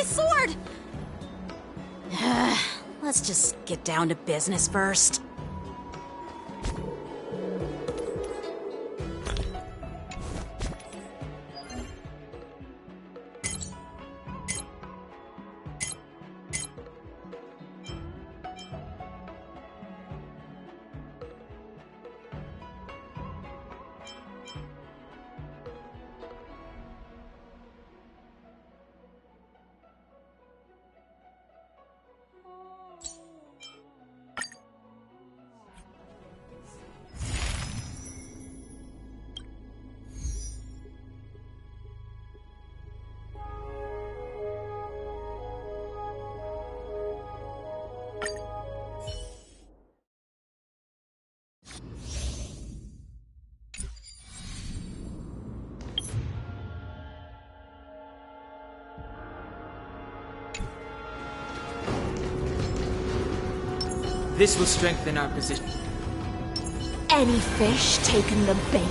my sword! Let's just get down to business first. This will strengthen our position. Any fish taken the bait?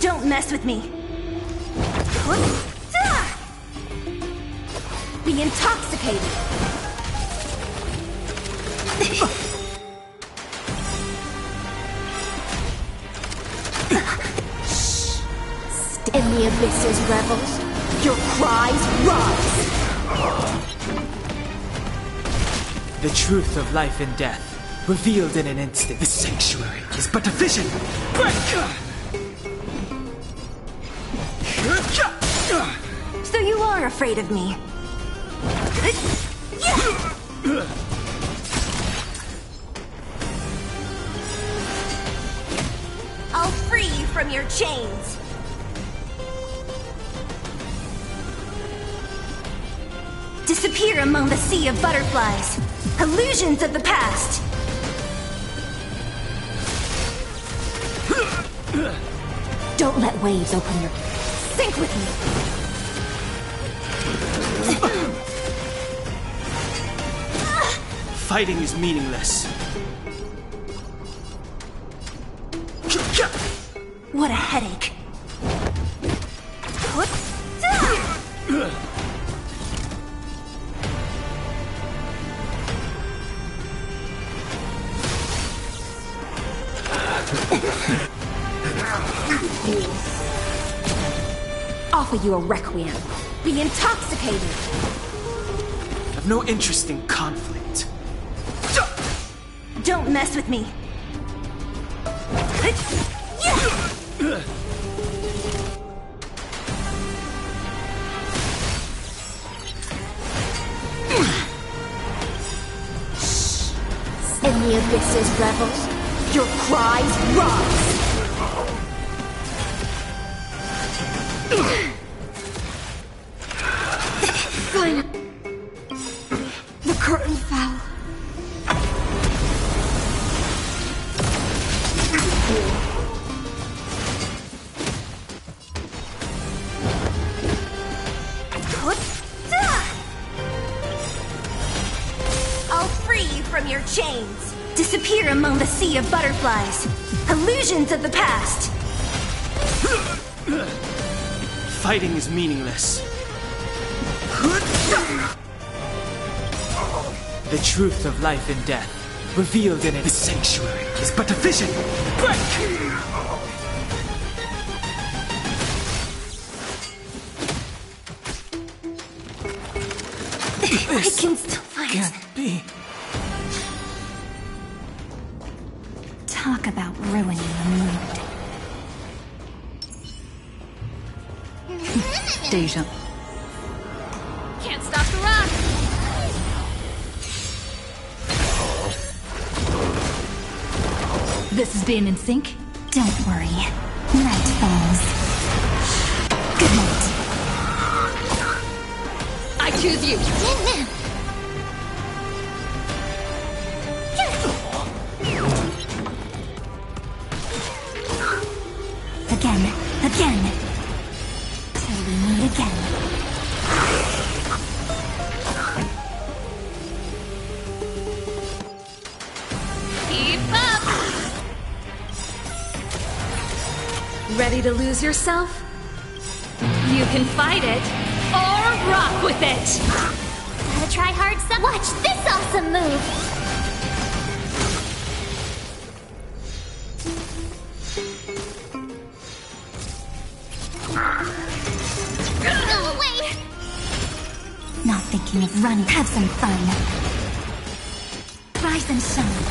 Don't mess with me. Be intoxicated. In the abyss's revels, your cries rise. The truth of life and death, revealed in an instant. The sanctuary is but a vision. So you are afraid of me. I'll free you from your chains. Disappear among the sea of butterflies. Illusions of the past. Don't let waves open your... Sink with me. Fighting is meaningless. What a headache. Offer you a requiem. Be intoxicated. I've no interest in conflict. Don't mess with me. In the abyss's revels, your cries rise. Fine. The curtain fell. I'll free you from your chains. Disappear among the sea of butterflies. Illusions of the past. Fighting is meaningless. The truth of life and death, revealed in it. The sanctuary is but a vision. I can still fight. Can't be. Talk about ruining the mood. Deja. Can't stop the rock! This is being in sync? Don't worry. Night falls. Good night. I choose you! Again. Again. Till we meet again. Keep up! Ready to lose yourself? You can fight it, or rock with it! Gotta try hard some. Watch this awesome move! Go away! Not thinking of running. Have some fun. Rise and shine.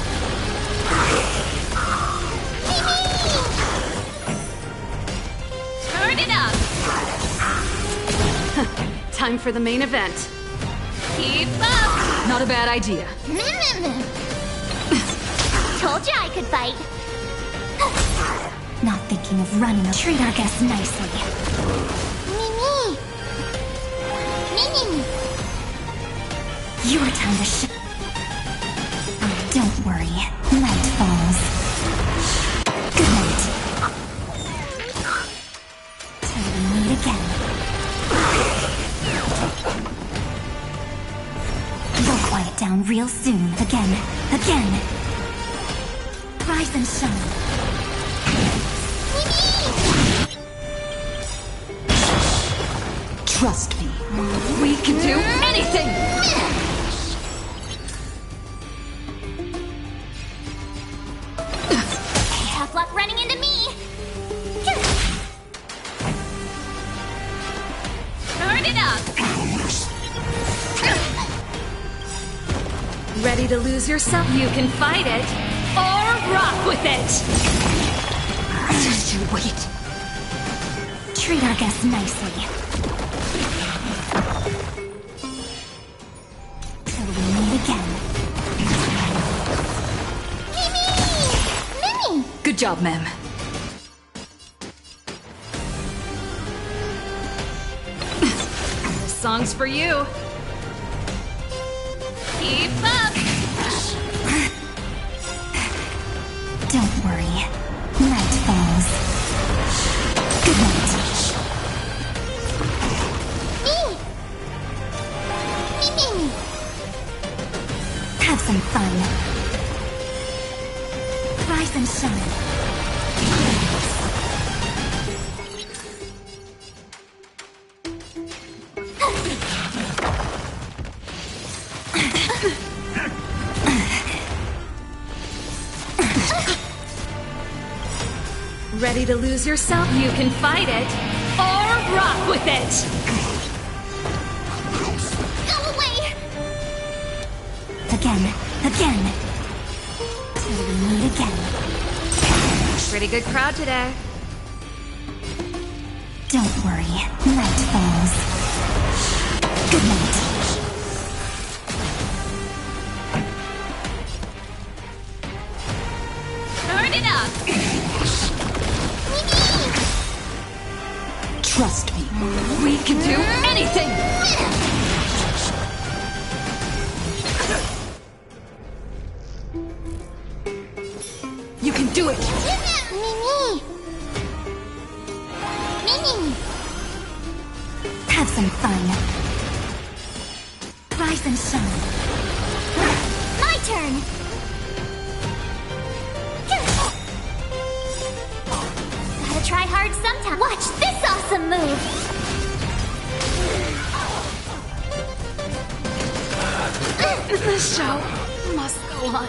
Turn it up! Time for the main event. Keep up! Not a bad idea. Told you I could fight. Not thinking of running. Treat our guests nicely. Mimi! Mimi! Your time to shine. Don't worry. Night falls. Good night. Till we meet again. We'll quiet down real soon. Again. Again. Rise and shine. Trust me. We can do anything! Tough luck running into me! Turn it up! Ready to lose yourself? You can fight it, or rock with it! Just you wait. Treat our guests nicely. Till we meet again. Mimi! Good job, ma'am. This song's for you. Keep up! Don't worry. Night falls. Good night. Mimi! Have some fun. Rise and shine. Ready to lose yourself? You can fight it, or rock with it! Go away! Again. Again. Till we meet again. Pretty good crowd today. Don't worry. Night falls. Good night. Turn it up! Trust me, we can do anything! You can do it! Mimi! Mimi! Have some fun. Rise and shine. My turn! Gotta try hard sometime. Watch this awesome move! The show must go on.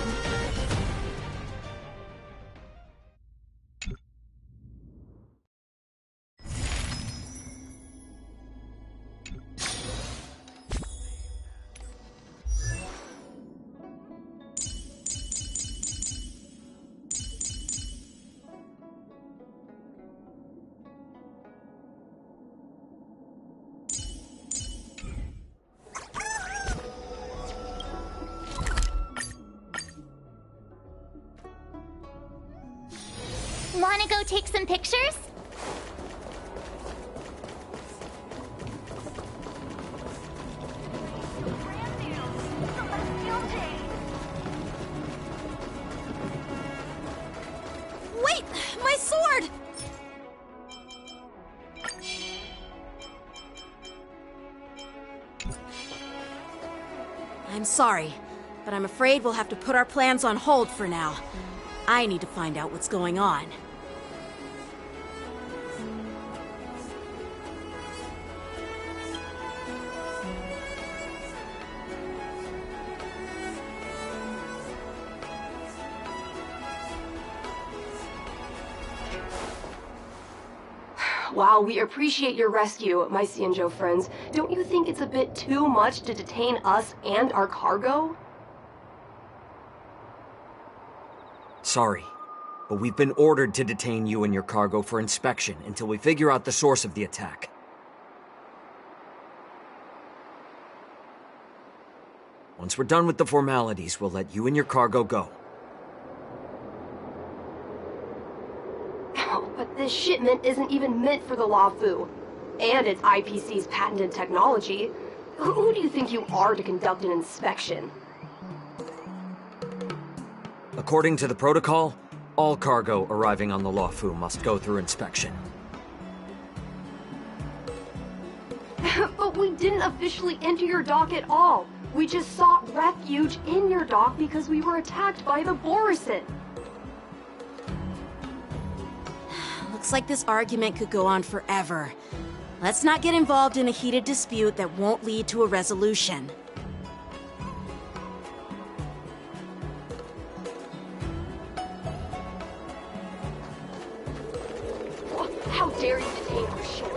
Wanna go take some pictures? Wait! My sword! I'm sorry, but I'm afraid we'll have to put our plans on hold for now. I need to find out what's going on. While we appreciate your rescue, my Xianzhou friends, don't you think it's a bit too much to detain us and our cargo? Sorry, but we've been ordered to detain you and your cargo for inspection until we figure out the source of the attack. Once we're done with the formalities, we'll let you and your cargo go. But this shipment isn't even meant for the Luofu. And it's IPC's patented technology. Who do you think you are to conduct an inspection? According to the protocol, all cargo arriving on the Luofu must go through inspection. But we didn't officially enter your dock at all. We just sought refuge in your dock because we were attacked by the Borisin. Looks like this argument could go on forever. Let's not get involved in a heated dispute that won't lead to a resolution. How dare you detain our ship?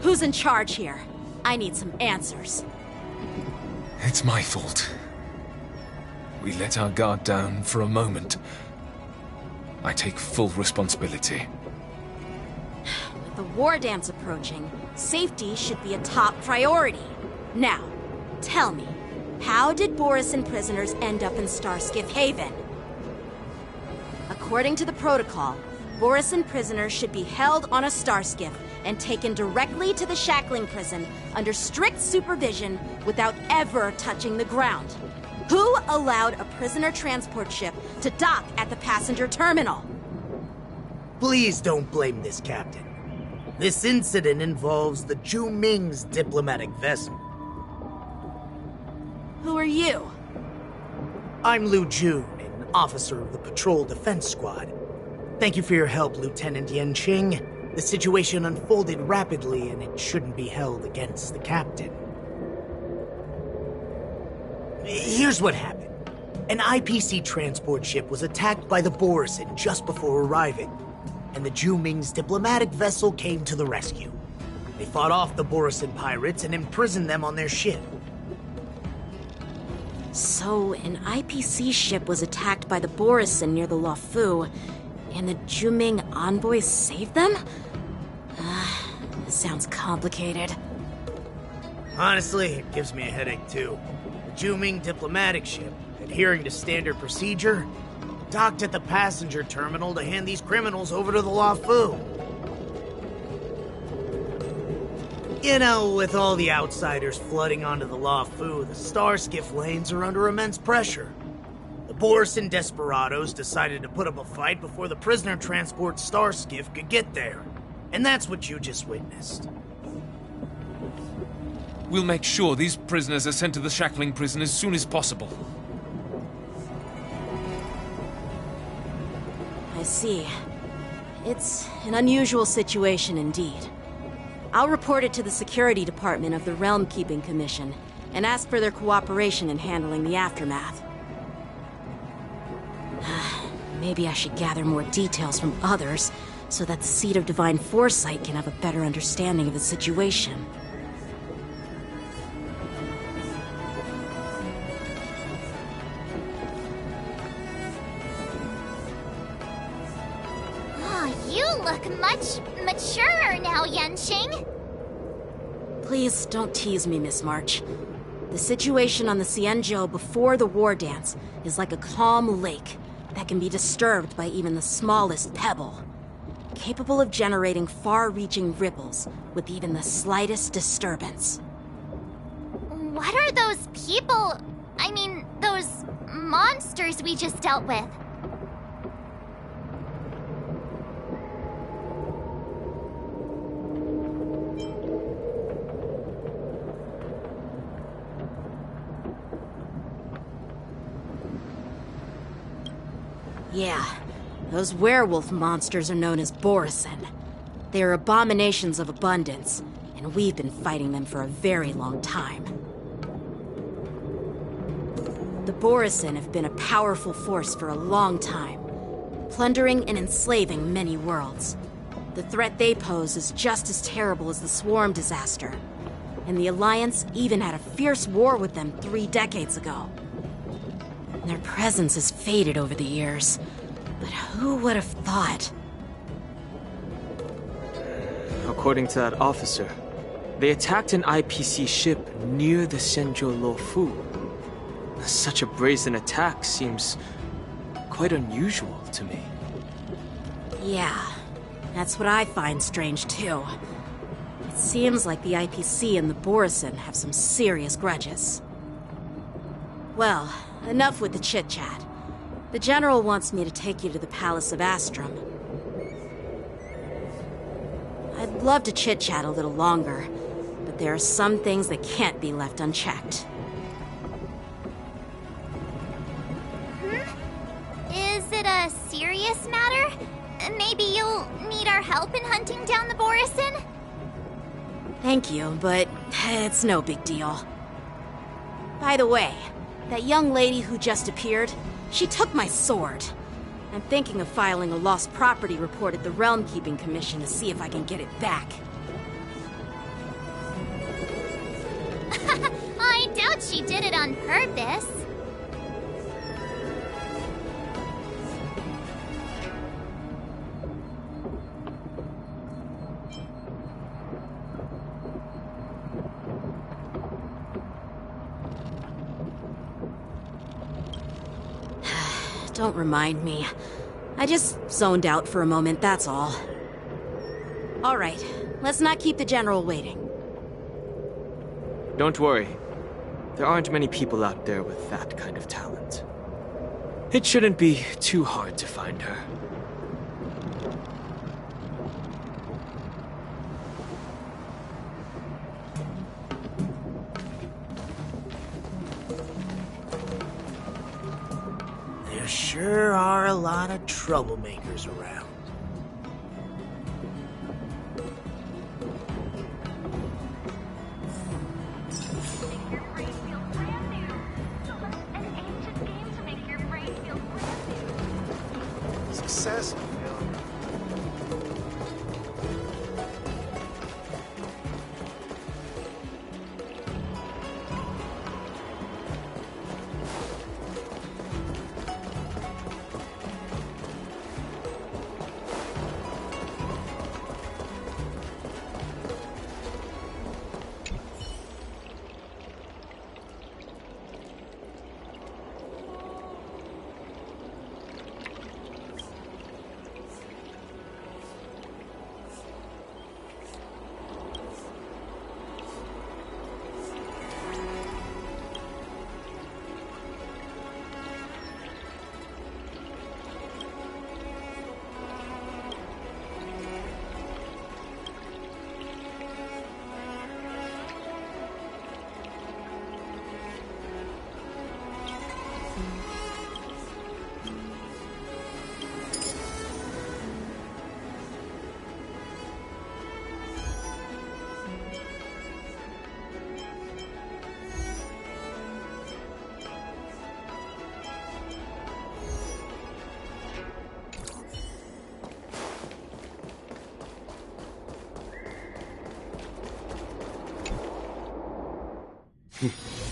Who's in charge here? I need some answers. It's my fault. We let our guard down for a moment. I take full responsibility. With the war dance approaching, safety should be a top priority. Now, tell me, how did Borisin prisoners end up in Starskiff Haven? According to the protocol, Borisin prisoners should be held on a starskiff and taken directly to the shackling prison under strict supervision without ever touching the ground. Who allowed a prisoner transport ship to dock at the passenger terminal? Please don't blame this captain. This incident involves the Zhu Ming's diplomatic vessel. Who are you? I'm Liu Jun, an officer of the Patrol Defense Squad. Thank you for your help, Lieutenant Yanqing. The situation unfolded rapidly, and it shouldn't be held against the captain. Here's what happened. An IPC transport ship was attacked by the Borisin just before arriving, and the Zhu Ming's diplomatic vessel came to the rescue. They fought off the Borisin pirates and imprisoned them on their ship. So, an IPC ship was attacked by the Borisin near the Luofu, and the Zhu Ming envoys saved them? This sounds complicated. Honestly, it gives me a headache too. The Zhu Ming diplomatic ship, adhering to standard procedure, docked at the passenger terminal to hand these criminals over to the Luofu. You know, with all the outsiders flooding onto the Luofu, the Starskiff lanes are under immense pressure. The Borisin desperados decided to put up a fight before the prisoner transport Starskiff could get there. And that's what you just witnessed. We'll make sure these prisoners are sent to the shackling prison as soon as possible. I see. It's an unusual situation indeed. I'll report it to the security department of the Realm Keeping Commission and ask for their cooperation in handling the aftermath. Maybe I should gather more details from others so that the Seed of Divine Foresight can have a better understanding of the situation. Oh, you look much maturer now, Yanqing. Please don't tease me, Miss March. The situation on the Xianzhou before the war dance is like a calm lake that can be disturbed by even the smallest pebble, capable of generating far-reaching ripples with even the slightest disturbance. What are those people? I mean, those monsters we just dealt with? Yeah, those werewolf monsters are known as Borisin. They are abominations of abundance, and we've been fighting them for a very long time. The Borisin have been a powerful force for a long time, plundering and enslaving many worlds. The threat they pose is just as terrible as the Swarm disaster, and the Alliance even had a fierce war with them 3 decades ago. Their presence has faded over the years, but who would have thought? According to that officer, they attacked an IPC ship near the Senjo Lofu. Such a brazen attack seems quite unusual to me. Yeah, that's what I find strange too. It seems like the IPC and the Borisin have some serious grudges. Well, enough with the chit-chat. The General wants me to take you to the Palace of Astrum. I'd love to chit-chat a little longer, but there are some things that can't be left unchecked. Is it a serious matter? Maybe you'll need our help in hunting down the Borisin? Thank you, but it's no big deal. By the way, that young lady who just appeared, she took my sword. I'm thinking of filing a lost property report at the Realm Keeping Commission to see if I can get it back. I doubt she did it on purpose. Don't remind me. I just zoned out for a moment, that's all. All right, let's not keep the General waiting. Don't worry. There aren't many people out there with that kind of talent. It shouldn't be too hard to find her. There sure are a lot of troublemakers around. Success and failure.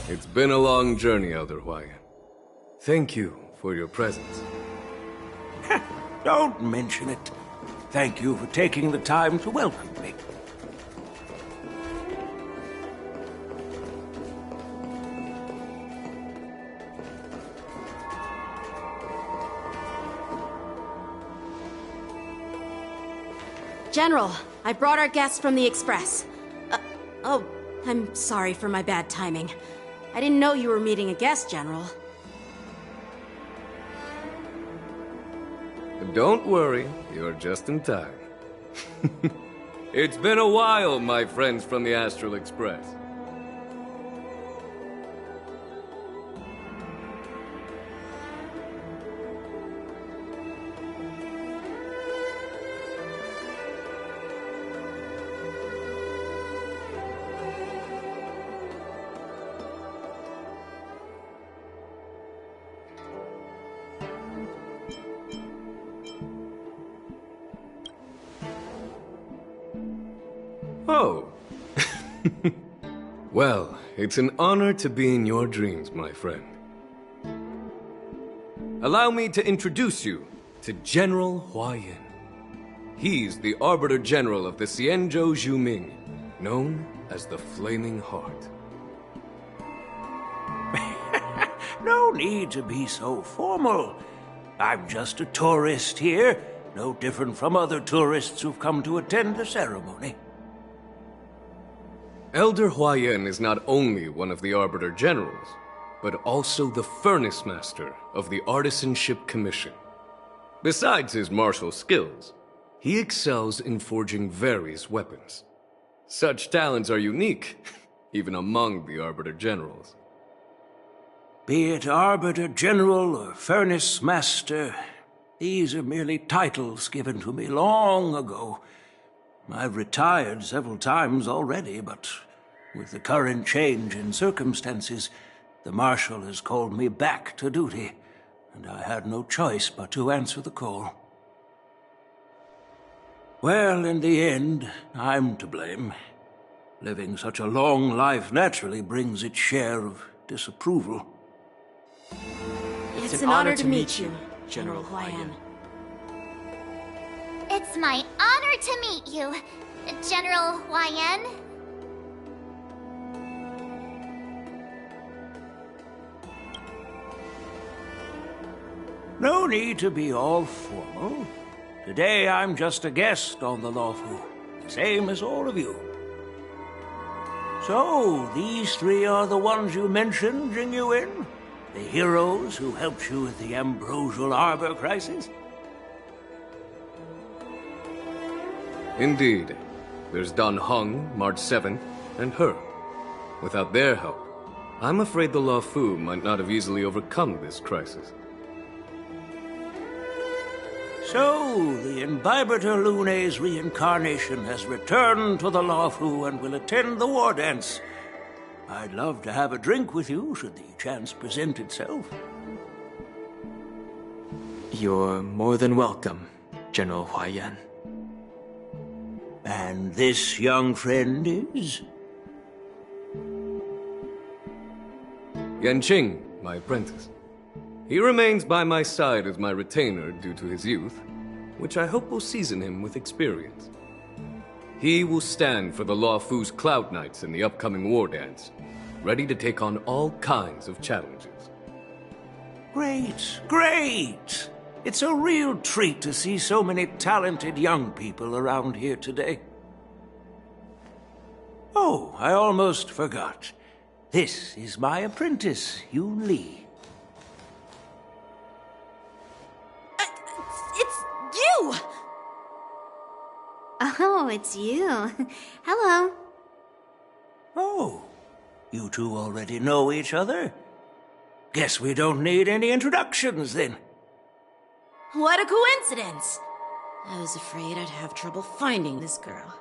It's been a long journey, Elder Hwayan. Thank you for your presence. Don't mention it. Thank you for taking the time to welcome me. General, I brought our guests from the Express. Oh, I'm sorry for my bad timing. I didn't know you were meeting a guest, General. Don't worry, you're just in time. It's been a while, my friends from the Astral Express. Oh. Well, it's an honor to be in your dreams, my friend. Allow me to introduce you to General Huayan. He's the Arbiter General of the Xianzhou Zhuming, known as the Flaming Heart. No need to be so formal. I'm just a tourist here, no different from other tourists who've come to attend the ceremony. Elder Huayan is not only one of the Arbiter Generals, but also the Furnace Master of the Artisanship Commission. Besides his martial skills, he excels in forging various weapons. Such talents are unique, even among the Arbiter Generals. Be it Arbiter General or Furnace Master, these are merely titles given to me long ago. I've retired several times already, but with the current change in circumstances, the Marshal has called me back to duty, and I had no choice but to answer the call. Well, in the end, I'm to blame. Living such a long life naturally brings its share of disapproval. It's an honor to meet you, General Huayan. It's my honor to meet you, General Huayan. No need to be all formal. Today I'm just a guest on the Luofu, same as all of you. So, these three are the ones you mentioned, Jingyuin? The heroes who helped you with the Ambrosial Arbor crisis? Indeed. There's Dan Heng, March 7, and her. Without their help, I'm afraid the Luofu might not have easily overcome this crisis. So, the Imbibitor Lune's reincarnation has returned to the Luofu and will attend the war dance. I'd love to have a drink with you, should the chance present itself. You're more than welcome, General Huayan. And this young friend is? Yanqing, my apprentice. He remains by my side as my retainer due to his youth, which I hope will season him with experience. He will stand for the Luofu's Cloud Knights in the upcoming war dance, ready to take on all kinds of challenges. Great, great! It's a real treat to see so many talented young people around here today. Oh, I almost forgot. This is my apprentice, Yoon Lee. It's you! Oh, it's you. Hello. Oh, you two already know each other? Guess we don't need any introductions, then. What a coincidence! I was afraid I'd have trouble finding this girl.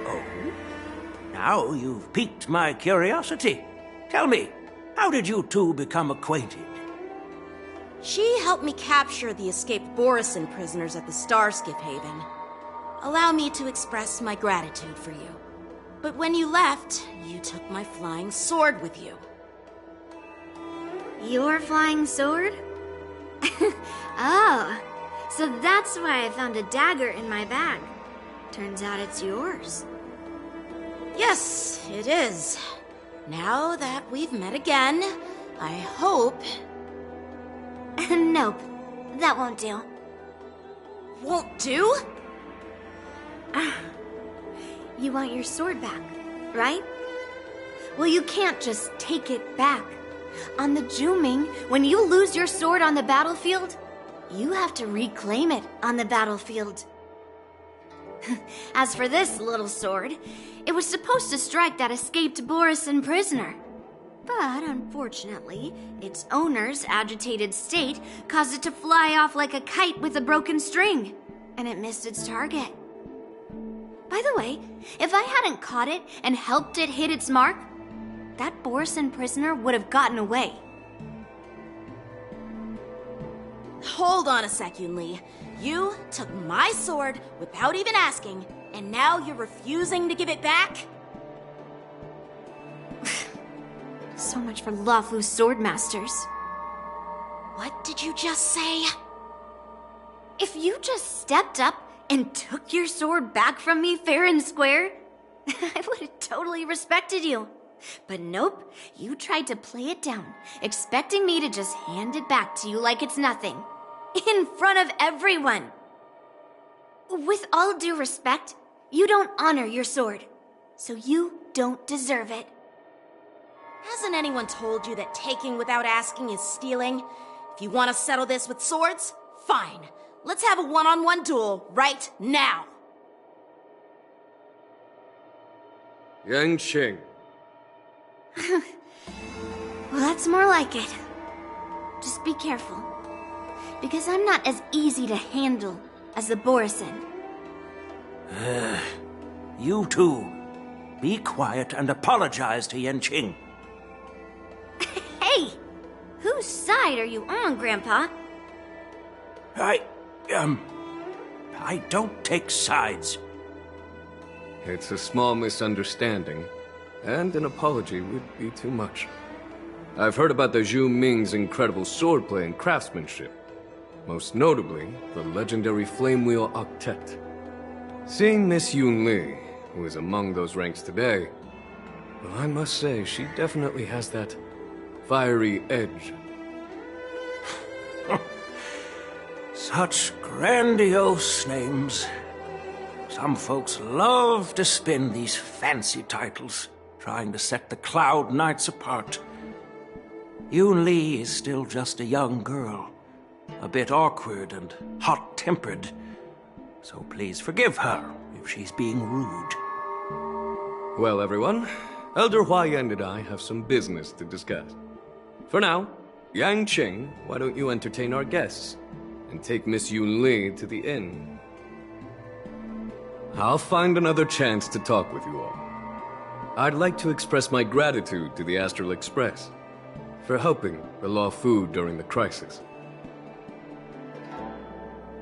Oh? Now you've piqued my curiosity. Tell me, how did you two become acquainted? She helped me capture the escaped Borisin prisoners at the Starskiff Haven. Allow me to express my gratitude for you. But when you left, you took my flying sword with you. Your flying sword? Oh, so that's why I found a dagger in my bag. Turns out it's yours. Yes, it is. Now that we've met again, I hope... Nope, that won't do. Won't do? You want your sword back, right? Well, you can't just take it back. On the Juming, when you lose your sword on the battlefield, you have to reclaim it on the battlefield. As for this little sword, it was supposed to strike that escaped Borisin prisoner. But unfortunately, its owner's agitated state caused it to fly off like a kite with a broken string, and it missed its target. By the way, if I hadn't caught it and helped it hit its mark, that Borisin prisoner would have gotten away. Hold on a sec, Yunli. You took my sword without even asking, and now you're refusing to give it back? So much for Luofu's swordmasters. What did you just say? If you just stepped up and took your sword back from me fair and square, I would have totally respected you. But nope, you tried to play it down, expecting me to just hand it back to you like it's nothing. In front of everyone. With all due respect, you don't honor your sword, so you don't deserve it. Hasn't anyone told you that taking without asking is stealing? If you want to settle this with swords, fine. Let's have a one-on-one duel right now. Yanqing. Well, that's more like it. Just be careful. Because I'm not as easy to handle as the Borisin. You two, be quiet and apologize to Yanqing. Hey! Whose side are you on, Grandpa? I don't take sides. It's a small misunderstanding, and an apology would be too much. I've heard about the Zhu Ming's incredible swordplay and craftsmanship. Most notably, the legendary Flame Wheel Octet. Seeing Miss Yunli, who is among those ranks today, well, I must say, she definitely has that fiery edge. Such grandiose names. Some folks love to spin these fancy titles, trying to set the Cloud Knights apart. Yunli is still just a young girl, a bit awkward and hot-tempered, so please forgive her if she's being rude. Well, everyone, Elder Huayan and I have some business to discuss. For now, Yanqing, why don't you entertain our guests and take Miss Yunli to the inn? I'll find another chance to talk with you all. I'd like to express my gratitude to the Astral Express for helping the Luofu during the crisis.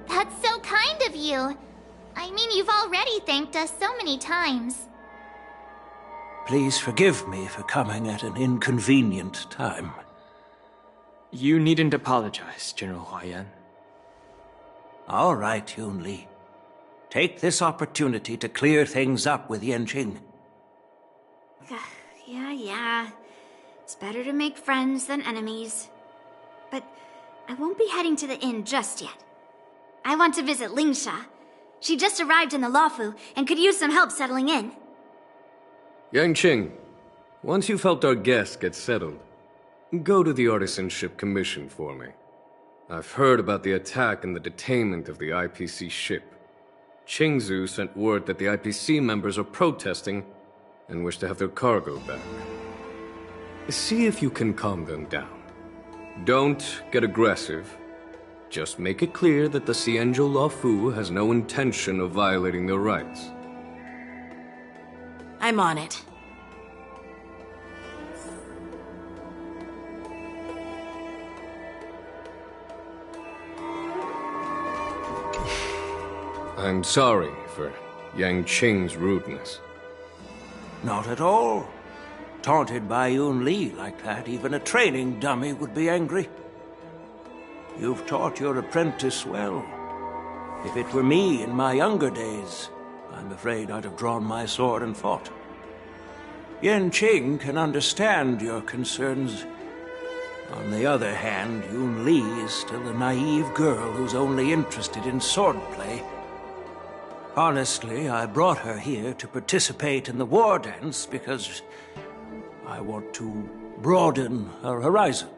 That's so kind of you. I mean, you've already thanked us so many times. Please forgive me for coming at an inconvenient time. You needn't apologize, General Huayan. All right, Yunli. Take this opportunity to clear things up with Yanqing. Yeah. It's better to make friends than enemies. But I won't be heading to the inn just yet. I want to visit Lingsha. She just arrived in the Luofu and could use some help settling in. Yanqing, once you've helped our guests get settled, go to the Artisanship Commission for me. I've heard about the attack and the detainment of the IPC ship. Qingzu sent word that the IPC members are protesting and wish to have their cargo back. See if you can calm them down. Don't get aggressive. Just make it clear that the Xianzhou Luofu has no intention of violating their rights. I'm on it. I'm sorry for Yanqing's rudeness. Not at all. Taunted by Yunli like that, even a training dummy would be angry. You've taught your apprentice well. If it were me in my younger days, I'm afraid I'd have drawn my sword and fought. Yanqing can understand your concerns. On the other hand, Yunli is still a naive girl who's only interested in swordplay. Honestly, I brought her here to participate in the war dance because I want to broaden her horizons.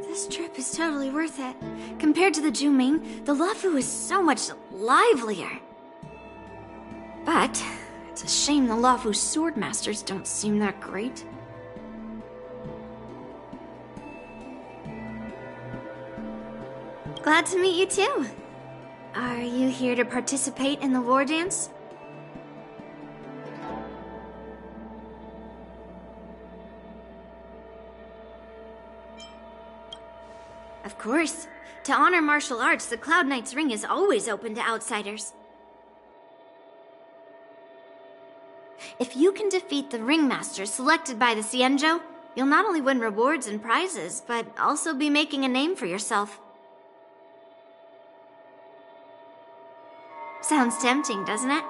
This trip is totally worth it. Compared to the Juming, the Luofu is so much livelier. But it's a shame the Luofu swordmasters don't seem that great. Glad to meet you too. Are you here to participate in the war dance? Of course. To honor martial arts, the Cloud Knight's Ring is always open to outsiders. If you can defeat the ringmaster selected by the Xianzhou, you'll not only win rewards and prizes, but also be making a name for yourself. Sounds tempting, doesn't it?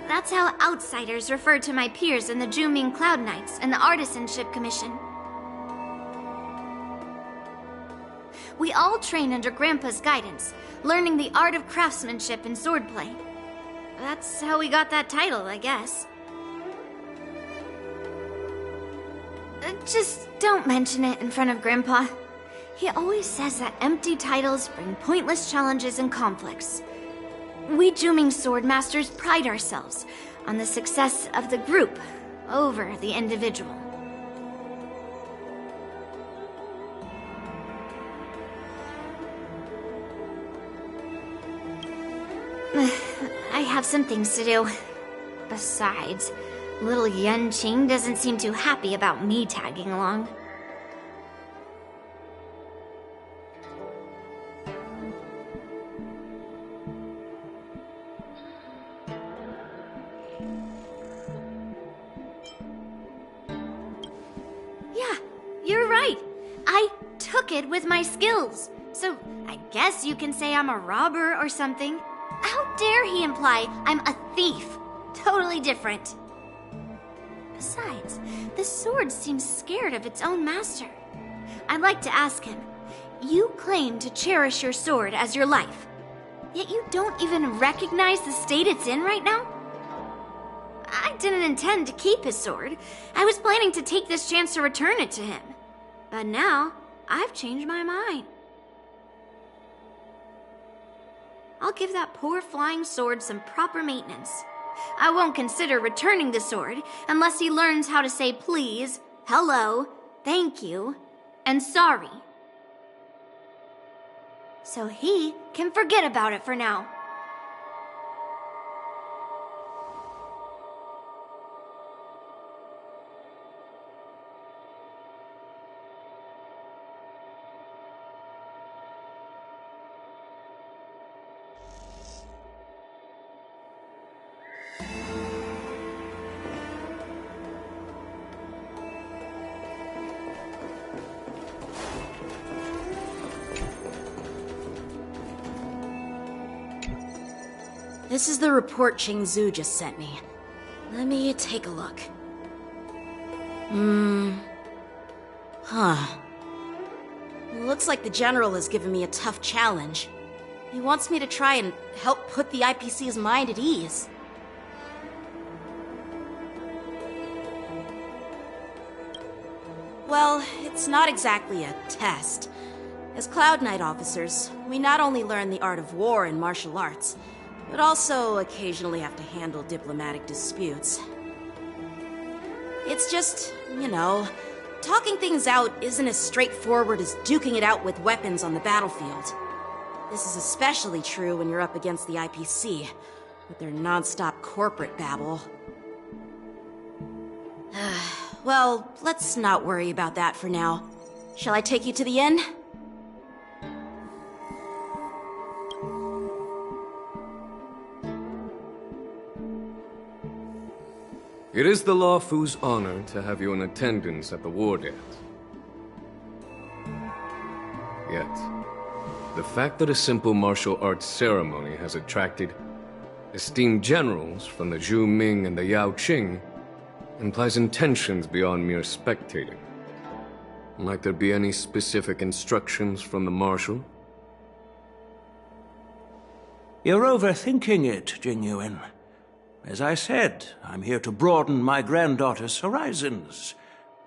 That's how outsiders refer to my peers in the Juming Cloud Knights and the Artisanship Commission. We all train under Grandpa's guidance, learning the art of craftsmanship and swordplay. That's how we got that title, I guess. Just don't mention it in front of Grandpa. He always says that empty titles bring pointless challenges and conflicts. We Juming swordmasters pride ourselves on the success of the group over the individual. I have some things to do. Besides, little Yan Qing doesn't seem too happy about me tagging along. Yeah, you're right. I took it with my skills. So I guess you can say I'm a robber or something. How dare he imply I'm a thief? Totally different. Besides, the sword seems scared of its own master. I'd like to ask him, you claim to cherish your sword as your life, yet you don't even recognize the state it's in right now? I didn't intend to keep his sword. I was planning to take this chance to return it to him. But now, I've changed my mind. I'll give that poor flying sword some proper maintenance. I won't consider returning the sword unless he learns how to say please, hello, thank you, and sorry. So he can forget about it for now. This is the report Qingzu just sent me. Let me take a look. Looks like the General has given me a tough challenge. He wants me to try and help put the IPC's mind at ease. Well, it's not exactly a test. As Cloud Knight officers, we not only learn the art of war and martial arts, but also occasionally have to handle diplomatic disputes. It's just, you know, talking things out isn't as straightforward as duking it out with weapons on the battlefield. This is especially true when you're up against the IPC, with their non-stop corporate babble. Well, let's not worry about that for now. Shall I take you to the inn? It is the Luofu's honor to have you in attendance at the war dance. Yet, the fact that a simple martial arts ceremony has attracted esteemed generals from the Zhu Ming and the Yao Qing implies intentions beyond mere spectating. Might there be any specific instructions from the Marshal? You're overthinking it, Jingyuan. As I said, I'm here to broaden my granddaughter's horizons.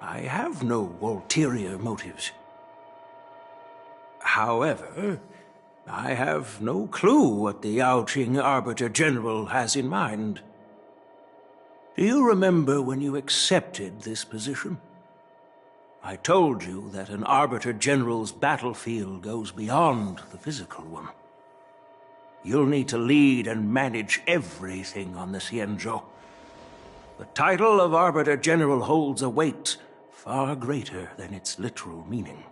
I have no ulterior motives. However, I have no clue what the Yaoqing Arbiter General has in mind. Do you remember when you accepted this position? I told you that an Arbiter General's battlefield goes beyond the physical one. You'll need to lead and manage everything on the Xianzhou. The title of Arbiter General holds a weight far greater than its literal meaning.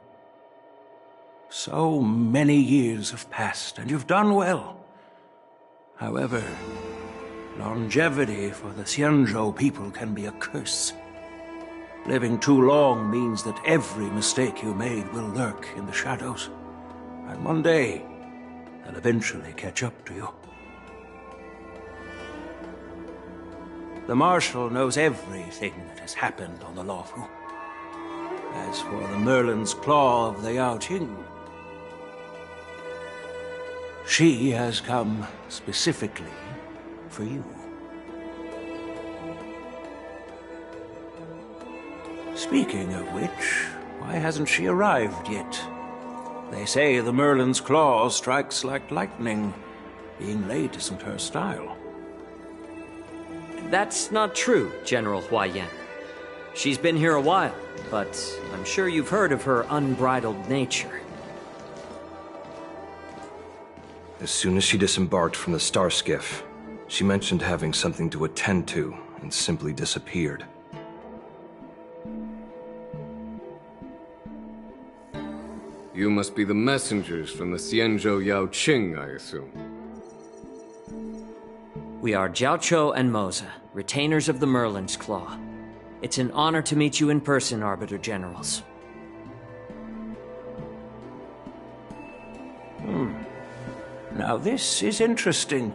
So many years have passed, and you've done well. However, longevity for the Xianzhou people can be a curse. Living too long means that every mistake you made will lurk in the shadows. And one day, they'll eventually catch up to you. The Marshal knows everything that has happened on the Luofu. As for the Merlin's Claw of the Yaoqing, she has come specifically for you. Speaking of which, why hasn't she arrived yet? They say the Merlin's Claw strikes like lightning. Being late isn't her style. That's not true, General Huaiyan. She's been here a while, but I'm sure you've heard of her unbridled nature. As soon as she disembarked from the star skiff, she mentioned having something to attend to and simply disappeared. You must be the messengers from the Xianzhou Yaoqing, I assume. We are Jiaoqiu and Moza, retainers of the Merlin's Claw. It's an honor to meet you in person, Arbiter Generals. Now this is interesting.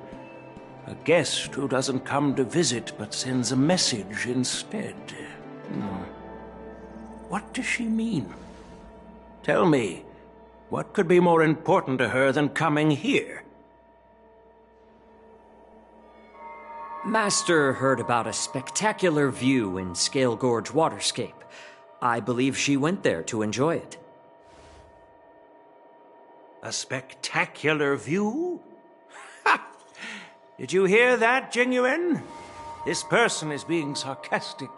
A guest who doesn't come to visit but sends a message instead. What does she mean? Tell me, what could be more important to her than coming here? Master heard about a spectacular view in Scale Gorge Waterscape. I believe she went there to enjoy it. A spectacular view? Ha! Did you hear that, Jingyuan? This person is being sarcastic.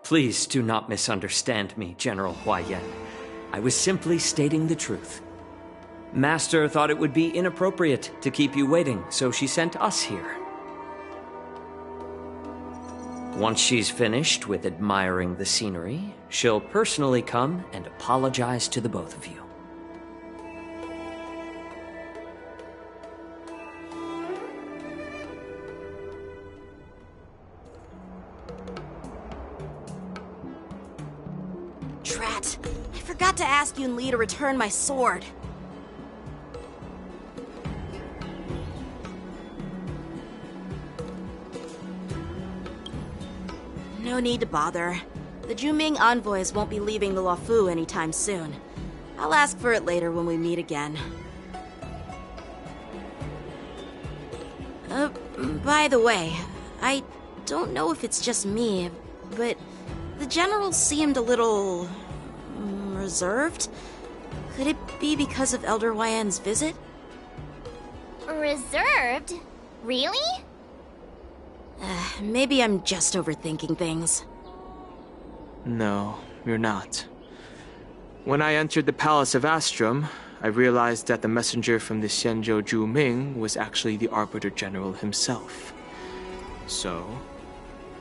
Please do not misunderstand me, General Huaiyan. I was simply stating the truth. Master thought it would be inappropriate to keep you waiting, so she sent us here. Once she's finished with admiring the scenery, she'll personally come and apologize to the both of you. Drat! I forgot to ask Yunli to return my sword. No need to bother. The Juming envoys won't be leaving the Luofu anytime soon. I'll ask for it later when we meet again. By the way, I don't know if it's just me, but the general seemed a little reserved. Could it be because of Elder Huaiyan's visit? Reserved? Really? Maybe I'm just overthinking things. No, you're not. When I entered the Palace of Astrum, I realized that the messenger from the Xianzhou Juming was actually the Arbiter General himself. So,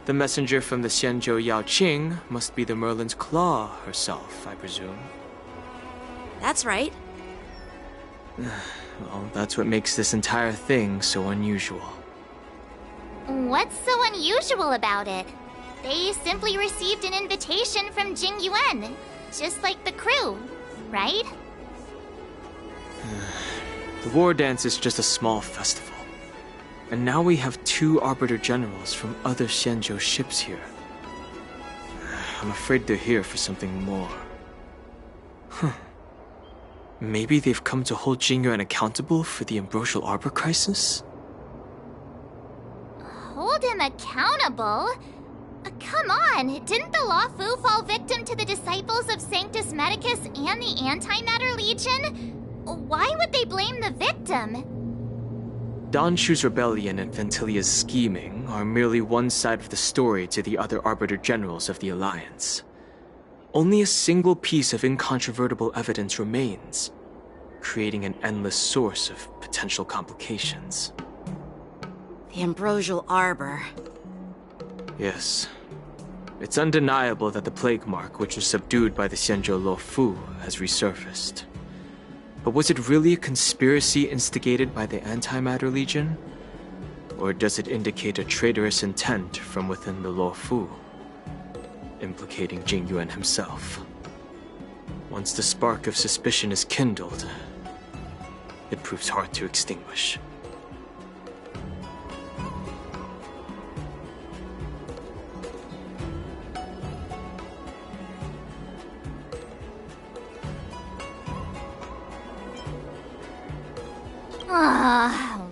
the messenger from the Xianzhou Yaoqing must be the Merlin's Claw herself, I presume. That's right. Well, that's what makes this entire thing so unusual. What's so unusual about it? They simply received an invitation from Jingyuan, just like the crew, right? The war dance is just a small festival. And now we have 2 Arbiter Generals from other Xianzhou ships here. I'm afraid they're here for something more. Maybe they've come to hold Jingyuan accountable for the Ambrosial Arbor crisis? Hold him accountable? Come on, didn't the Luofu fall victim to the disciples of Sanctus Medicus and the Antimatter Legion? Why would they blame the victim? Danshu's rebellion and Ventilia's scheming are merely one side of the story to the other Arbiter Generals of the Alliance. Only a single piece of incontrovertible evidence remains, creating an endless source of potential complications. The Ambrosial Arbor. Yes. It's undeniable that the plague mark, which was subdued by the Xianzhou Luofu, has resurfaced. But was it really a conspiracy instigated by the Antimatter Legion? Or does it indicate a traitorous intent from within the Luofu, implicating Jingyuan himself? Once the spark of suspicion is kindled, it proves hard to extinguish.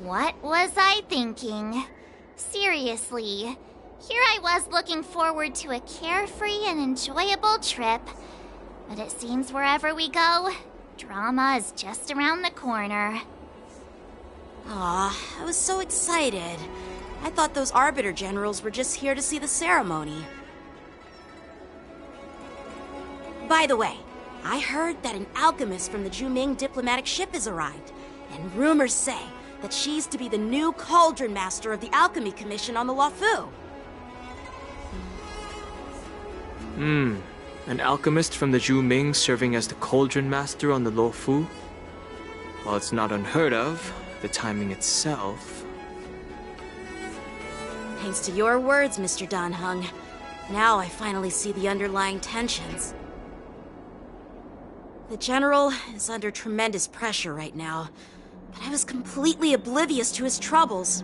What was I thinking? Seriously, here I was looking forward to a carefree and enjoyable trip. But it seems wherever we go, drama is just around the corner. Aw, I was so excited. I thought those Arbiter Generals were just here to see the ceremony. By the way, I heard that an alchemist from the Juming diplomatic ship has arrived, and rumors say that she's to be the new Cauldron Master of the Alchemy Commission on the Luofu. An alchemist from the Juming serving as the Cauldron Master on the Luofu? While it's not unheard of, the timing itself... Thanks to your words, Mr. Danheng. Now I finally see the underlying tensions. The General is under tremendous pressure right now, but I was completely oblivious to his troubles.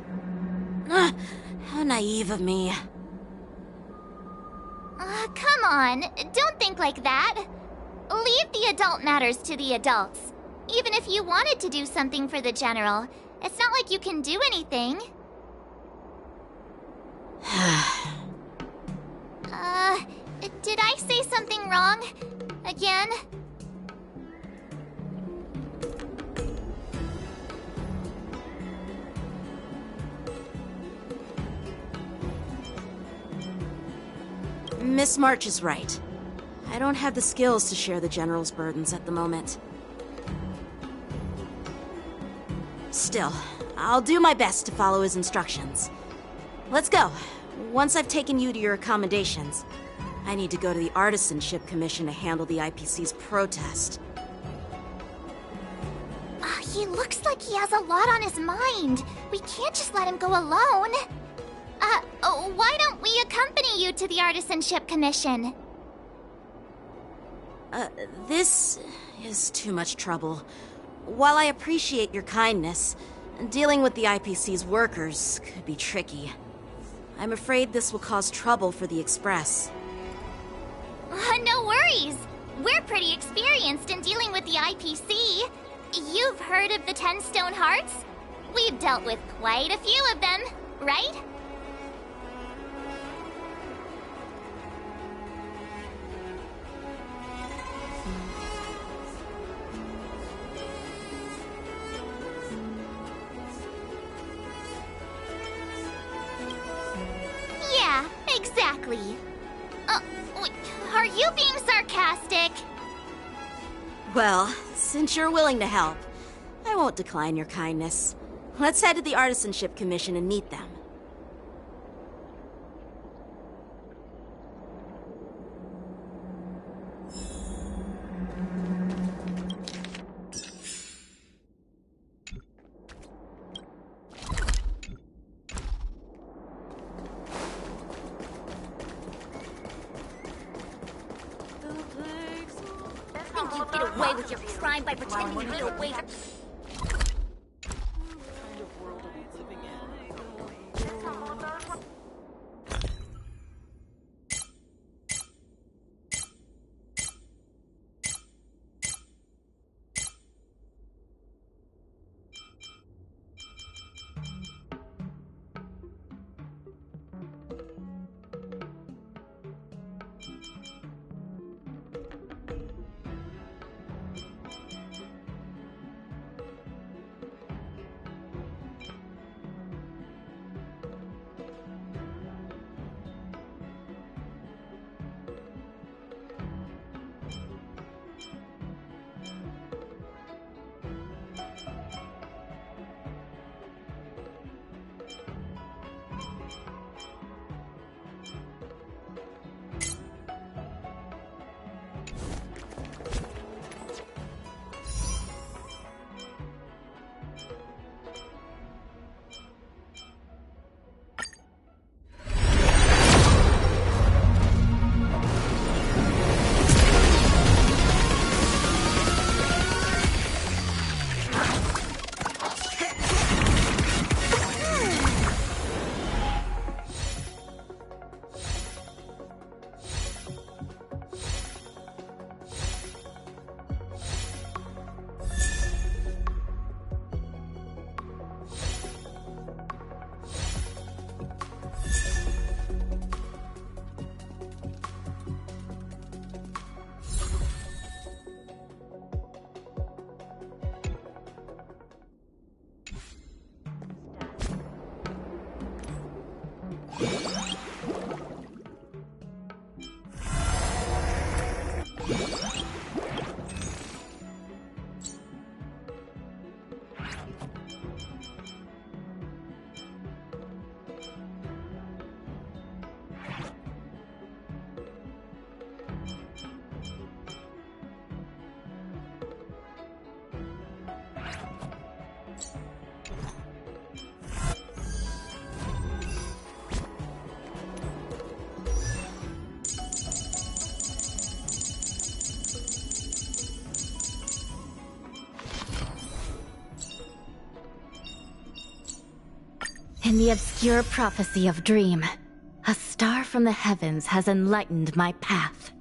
How naive of me. Come on, don't think like that. Leave the adult matters to the adults. Even if you wanted to do something for the General, it's not like you can do anything. Did I say something wrong? Again? Miss March is right. I don't have the skills to share the General's burdens at the moment. Still, I'll do my best to follow his instructions. Let's go. Once I've taken you to your accommodations, I need to go to the Artisanship Commission to handle the IPC's protest. He looks like he has a lot on his mind. We can't just let him go alone. Why don't we accompany you to the Artisanship Commission? This is too much trouble. While I appreciate your kindness, dealing with the IPC's workers could be tricky. I'm afraid this will cause trouble for the Express. No worries. We're pretty experienced in dealing with the IPC. You've heard of the 10 Stone Hearts? We've dealt with quite a few of them, right? Yeah, exactly. Are you being sarcastic? Well, since you're willing to help, I won't decline your kindness. Let's head to the Artisanship Commission and meet them. Think you get away with your crime by pretending to be a waiter? In the obscure prophecy of Dream, a star from the heavens has enlightened my path.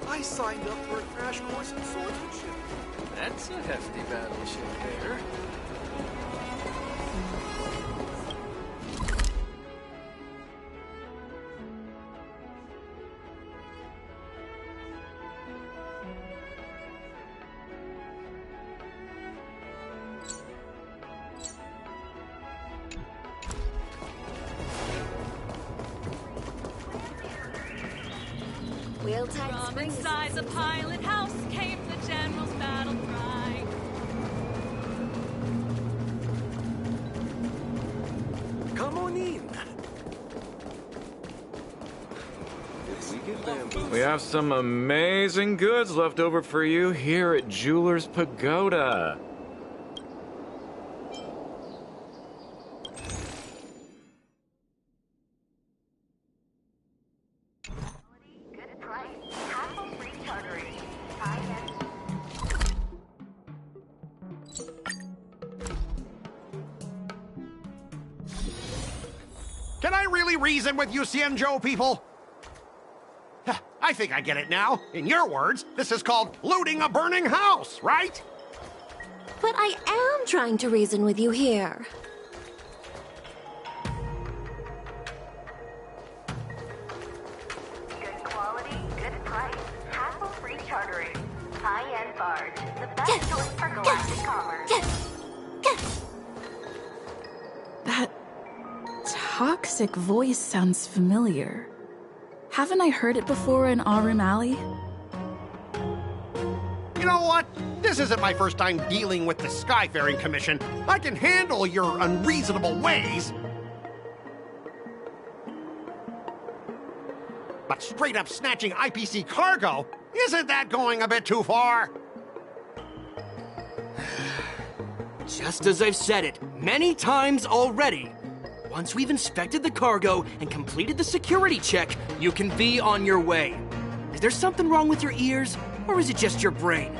I signed up for a crash course in swordsmanship. That's a hefty battleship there. From inside the pilot house came the general's battle cry. Come on in. We have some amazing goods left over for you here at Jeweler's Pagoda. Can I really reason with you, Cienjo people? I think I get it now. In your words, this is called looting a burning house, right? But I am trying to reason with you here. Good quality, good price, hassle-free chartering. High-end barge, the best choice for galactic commerce. That toxic voice sounds familiar. Haven't I heard it before in Aurum Alley? You know what? This isn't my first time dealing with the Skyfaring Commission. I can handle your unreasonable ways. But straight up snatching IPC cargo, isn't that going a bit too far? Just as I've said it many times already. Once we've inspected the cargo and completed the security check, you can be on your way. Is there something wrong with your ears, or is it just your brain?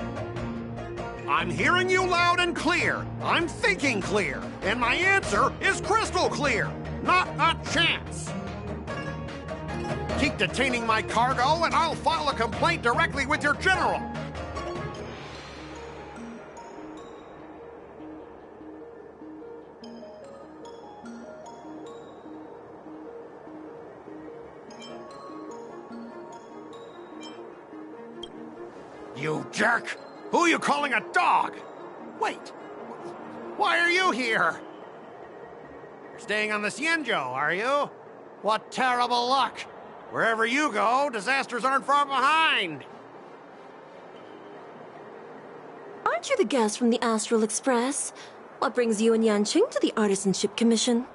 I'm hearing you loud and clear. I'm thinking clear. And my answer is crystal clear. Not a chance. Keep detaining my cargo, and I'll file a complaint directly with your general. You jerk! Who are you calling a dog? Wait, why are you here? You're staying on the Cienjo, are you? What terrible luck! Wherever you go, disasters aren't far behind. Aren't you the guest from the Astral Express? What brings you and Yanqing to the Artisanship Commission?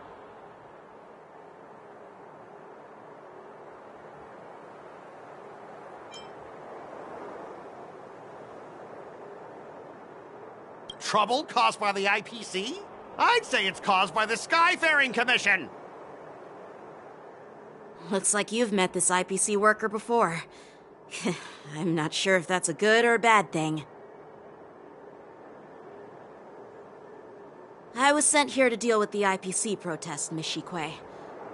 Trouble caused by the IPC? I'd say it's caused by the Skyfaring Commission. Looks like you've met this IPC worker before. I'm not sure if that's a good or a bad thing. I was sent here to deal with the IPC protest, Miss Shikwe.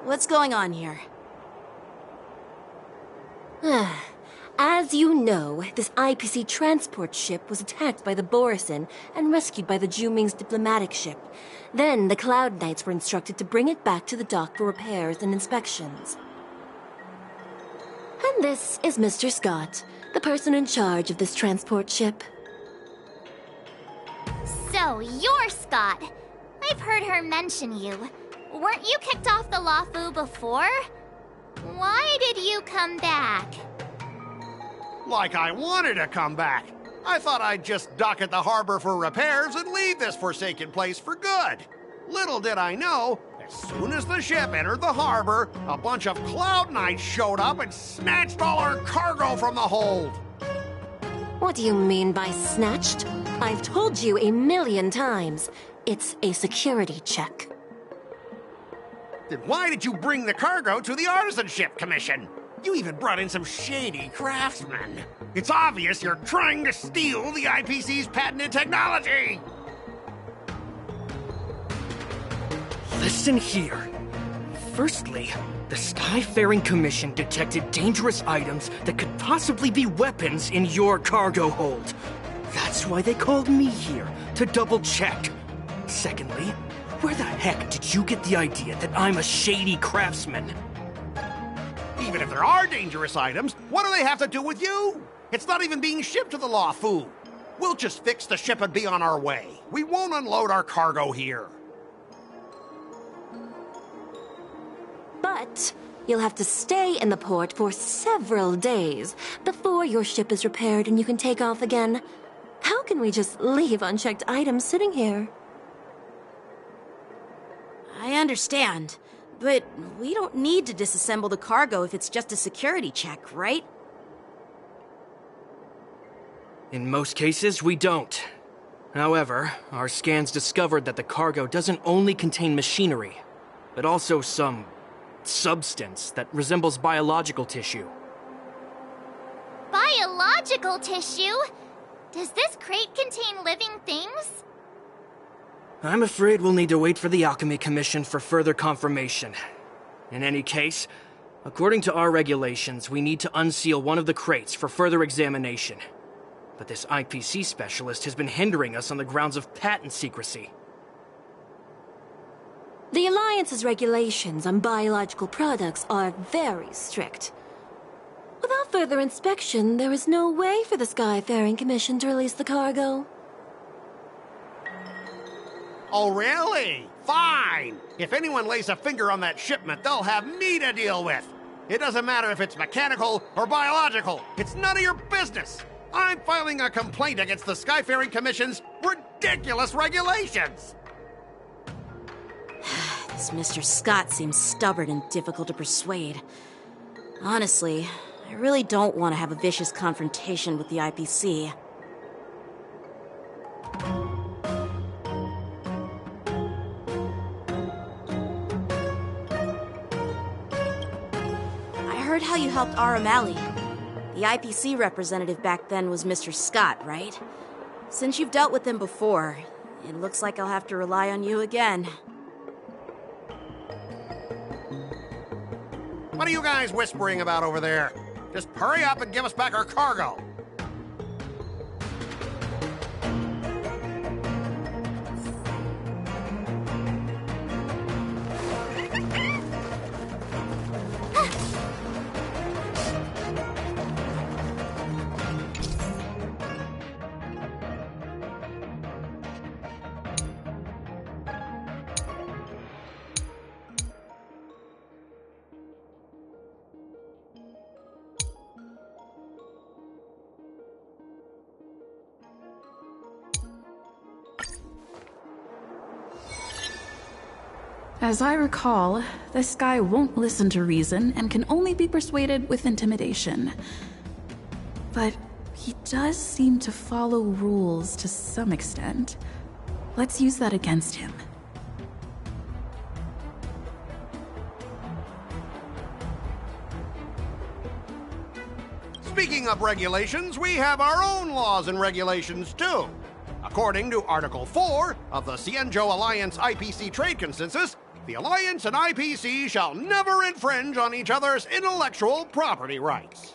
What's going on here? As you know, this IPC transport ship was attacked by the Borison and rescued by the Juming's diplomatic ship. Then the Cloud Knights were instructed to bring it back to the dock for repairs and inspections. And this is Mr. Skott, the person in charge of this transport ship. So, you're Skott. I've heard her mention you. Weren't you kicked off the Lafu before? Why did you come back? Like I wanted to come back. I thought I'd just dock at the harbor for repairs and leave this forsaken place for good. Little did I know, as soon as the ship entered the harbor, a bunch of Cloud Knights showed up and snatched all our cargo from the hold. What do you mean by snatched? I've told you a million times. It's a security check. Then why did you bring the cargo to the Artisanship Commission? You even brought in some shady craftsmen. It's obvious you're trying to steal the IPC's patented technology! Listen here. Firstly, the Skyfaring Commission detected dangerous items that could possibly be weapons in your cargo hold. That's why they called me here, to double-check. Secondly, where the heck did you get the idea that I'm a shady craftsman? Even if there are dangerous items, what do they have to do with you? It's not even being shipped to the Law Fu. We'll just fix the ship and be on our way. We won't unload our cargo here. But you'll have to stay in the port for several days before your ship is repaired and you can take off again. How can we just leave unchecked items sitting here? I understand, but we don't need to disassemble the cargo if it's just a security check, right? In most cases, we don't. However, our scans discovered that the cargo doesn't only contain machinery, but also some substance that resembles biological tissue. Biological tissue? Does this crate contain living things? I'm afraid we'll need to wait for the Alchemy Commission for further confirmation. In any case, according to our regulations, we need to unseal one of the crates for further examination. But this IPC specialist has been hindering us on the grounds of patent secrecy. The Alliance's regulations on biological products are very strict. Without further inspection, there is no way for the Skyfaring Commission to release the cargo. Oh, really? Fine! If anyone lays a finger on that shipment, they'll have me to deal with. It doesn't matter if it's mechanical or biological. It's none of your business. I'm filing a complaint against the Skyfaring Commission's ridiculous regulations. This Mr. Skott seems stubborn and difficult to persuade. Honestly, I really don't want to have a vicious confrontation with the IPC. I heard how you helped Aramali. The IPC representative back then was Mr. Skott, right? Since you've dealt with him before, it looks like I'll have to rely on you again. What are you guys whispering about over there? Just hurry up and give us back our cargo. As I recall, this guy won't listen to reason and can only be persuaded with intimidation. But he does seem to follow rules to some extent. Let's use that against him. Speaking of regulations, we have our own laws and regulations too. According to Article 4 of the Xianzhou Alliance IPC Trade Consensus, the Alliance and IPC shall never infringe on each other's intellectual property rights.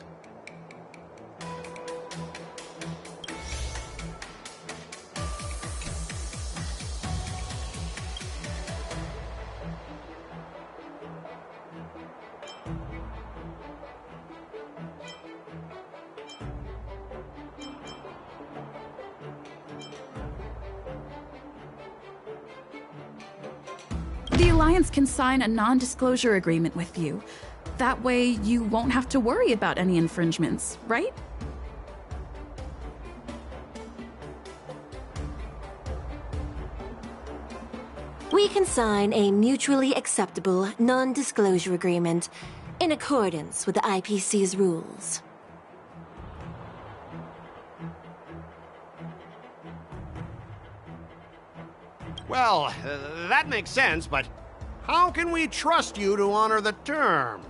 The Alliance can sign a non-disclosure agreement with you. That way, you won't have to worry about any infringements, right? We can sign a mutually acceptable non-disclosure agreement in accordance with the IPC's rules. Well, that makes sense, but how can we trust you to honor the terms?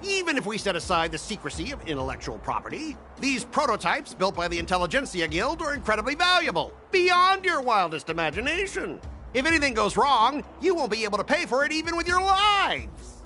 Even if we set aside the secrecy of intellectual property, these prototypes built by the Intelligentsia Guild are incredibly valuable, beyond your wildest imagination. If anything goes wrong, you won't be able to pay for it even with your lives.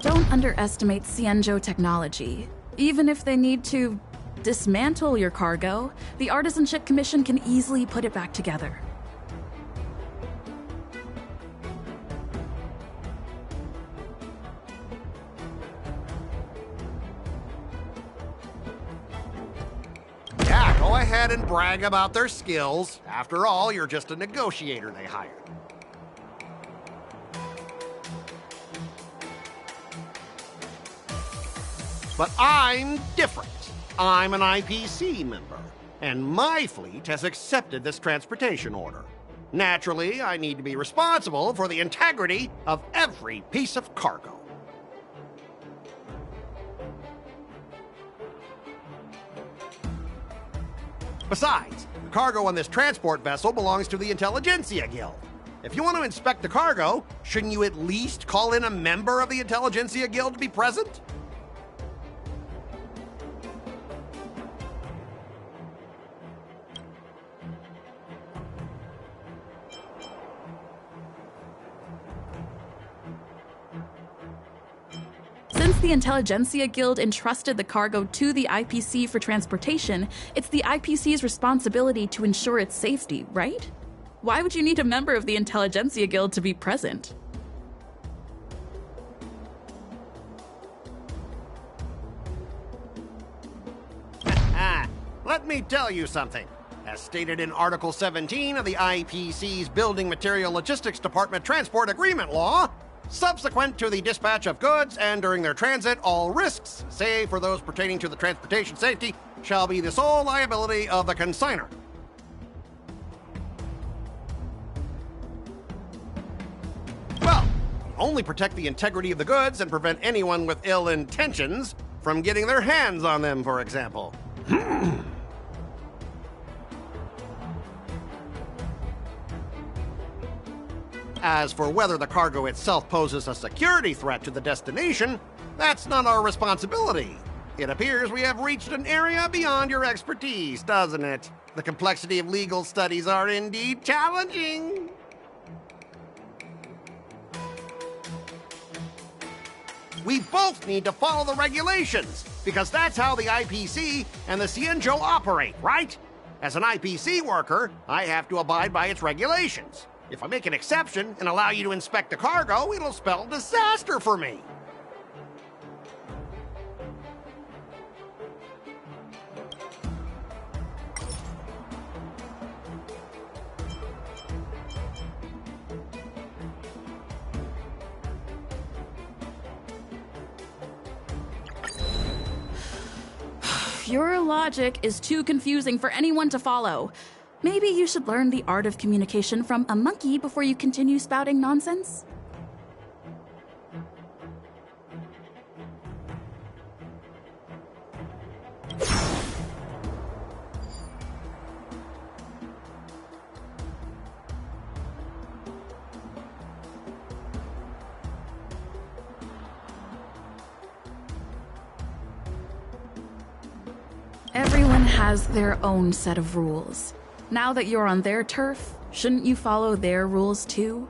Don't underestimate Xianzhou technology. Even if they need to dismantle your cargo, the Artisanship Commission can easily put it back together. Yeah, go ahead and brag about their skills. After all, you're just a negotiator they hired. But I'm different. I'm an IPC member, and my fleet has accepted this transportation order. Naturally, I need to be responsible for the integrity of every piece of cargo. Besides, the cargo on this transport vessel belongs to the Intelligentsia Guild. If you want to inspect the cargo, shouldn't you at least call in a member of the Intelligentsia Guild to be present? Since the Intelligentsia Guild entrusted the cargo to the IPC for transportation, it's the IPC's responsibility to ensure its safety, right? Why would you need a member of the Intelligentsia Guild to be present? Let me tell you something. As stated in Article 17 of the IPC's Building Material Logistics Department Transport Agreement Law, subsequent to the dispatch of goods and during their transit, all risks, save for those pertaining to the transportation safety, shall be the sole liability of the consignor. Well, only protect the integrity of the goods and prevent anyone with ill intentions from getting their hands on them, for example. As for whether the cargo itself poses a security threat to the destination, that's not our responsibility. It appears we have reached an area beyond your expertise, doesn't it? The complexity of legal studies are indeed challenging. We both need to follow the regulations, because that's how the IPC and the Xianzhou operate, right? As an IPC worker, I have to abide by its regulations. If I make an exception and allow you to inspect the cargo, it'll spell disaster for me. Your logic is too confusing for anyone to follow. Maybe you should learn the art of communication from a monkey before you continue spouting nonsense? Everyone has their own set of rules. Now that you're on their turf, shouldn't you follow their rules too?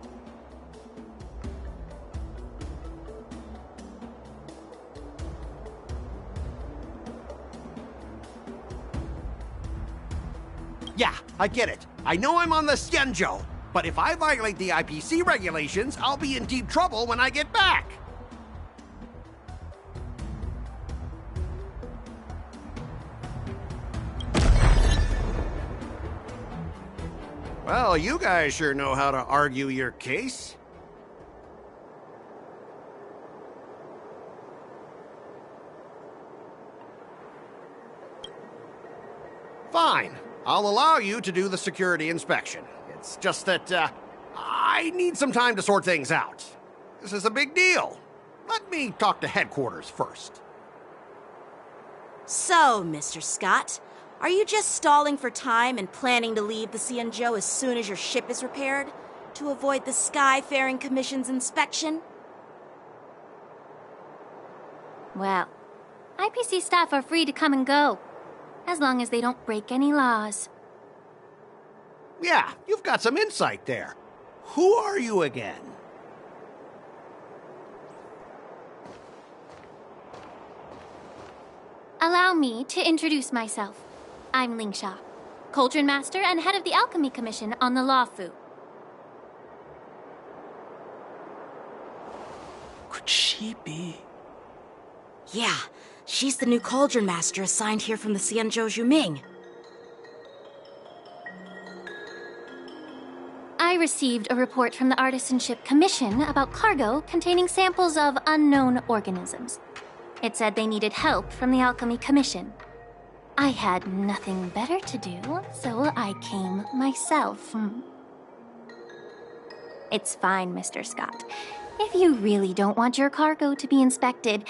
Yeah, I get it. I know I'm on the Xianzhou, but if I violate the IPC regulations, I'll be in deep trouble when I get back. Well, you guys sure know how to argue your case. Fine. I'll allow you to do the security inspection. It's just that, I need some time to sort things out. This is a big deal. Let me talk to headquarters first. So, Mr. Skott, are you just stalling for time and planning to leave the Xianzhou as soon as your ship is repaired? To avoid the Skyfaring Commission's inspection? Well, IPC staff are free to come and go, as long as they don't break any laws. Yeah, you've got some insight there. Who are you again? Allow me to introduce myself. I'm Lingsha, Cauldron Master and head of the Alchemy Commission on the Lawfu. Could she be? Yeah, she's the new Cauldron Master assigned here from the Xianzhou Zhuming. I received a report from the Artisanship Commission about cargo containing samples of unknown organisms. It said they needed help from the Alchemy Commission. I had nothing better to do, so I came myself. It's fine, Mr. Skott. If you really don't want your cargo to be inspected,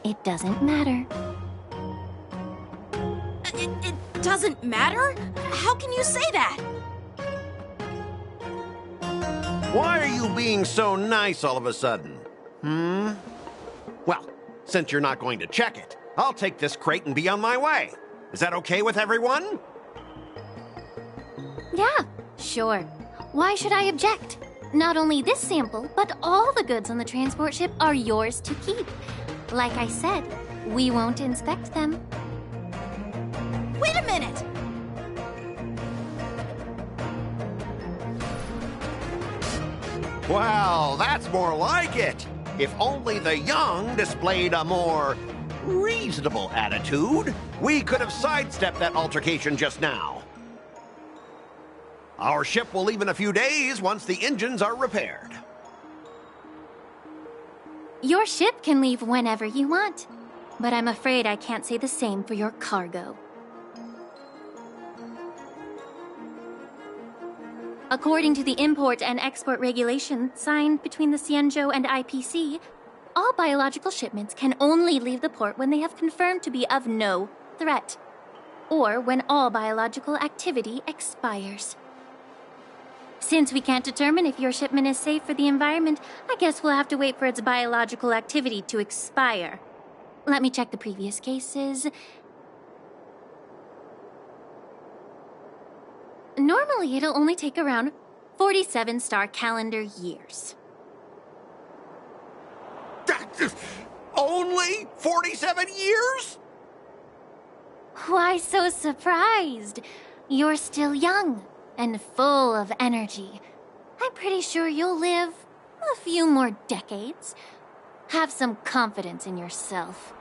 it doesn't matter. It doesn't matter? How can you say that? Why are you being so nice all of a sudden? Well, since you're not going to check it, I'll take this crate and be on my way. Is that okay with everyone? Yeah, sure. Why should I object? Not only this sample, but all the goods on the transport ship are yours to keep. Like I said, we won't inspect them. Wait a minute! Well, that's more like it. If only the young displayed a more reasonable attitude, we could have sidestepped that altercation just now. Our ship will leave in a few days once the engines are repaired. Your ship can leave whenever you want, but I'm afraid I can't say the same for your cargo. According to the import and export regulation signed between the Xianzhou and IPC, all biological shipments can only leave the port when they have confirmed to be of no threat, or when all biological activity expires. Since we can't determine if your shipment is safe for the environment, I guess we'll have to wait for its biological activity to expire. Let me check the previous cases. Normally, it'll only take around 47 star calendar years. Only 47 years? Why so surprised? You're still young and full of energy. I'm pretty sure you'll live a few more decades. Have some confidence in yourself.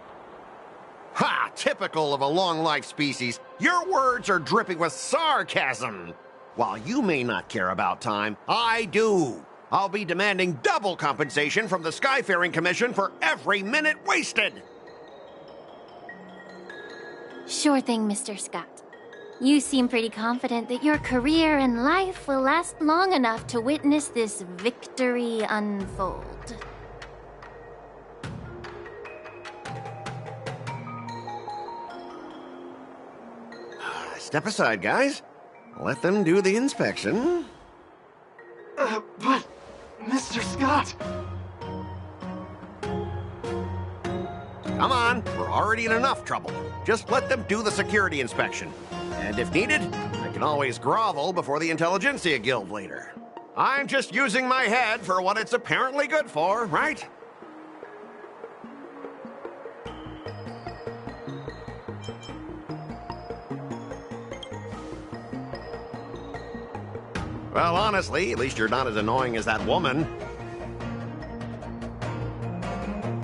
Ha! Typical of a long-life species. Your words are dripping with sarcasm. While you may not care about time, I do. I'll be demanding double compensation from the Skyfaring Commission for every minute wasted. Sure thing, Mr. Skott. You seem pretty confident that your career and life will last long enough to witness this victory unfold. Step aside, guys. Let them do the inspection. But, Mr. Skott... Come on, we're already in enough trouble. Just let them do the security inspection. And if needed, I can always grovel before the Intelligentsia Guild later. I'm just using my head for what it's apparently good for, right? Well, honestly, at least you're not as annoying as that woman.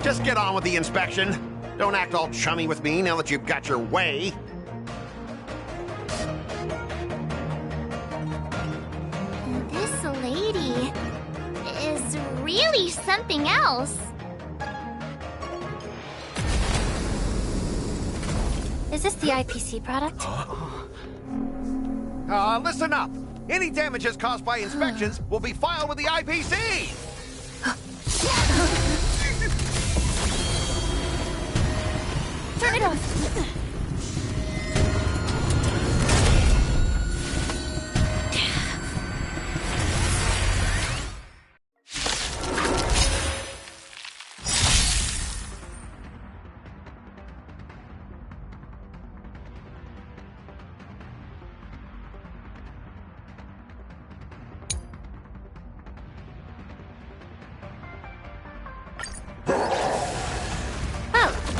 Just get on with the inspection. Don't act all chummy with me now that you've got your way. This lady is really something else. Is this the IPC product? Listen up. Any damages caused by inspections will be filed with the IPC! Turn it off!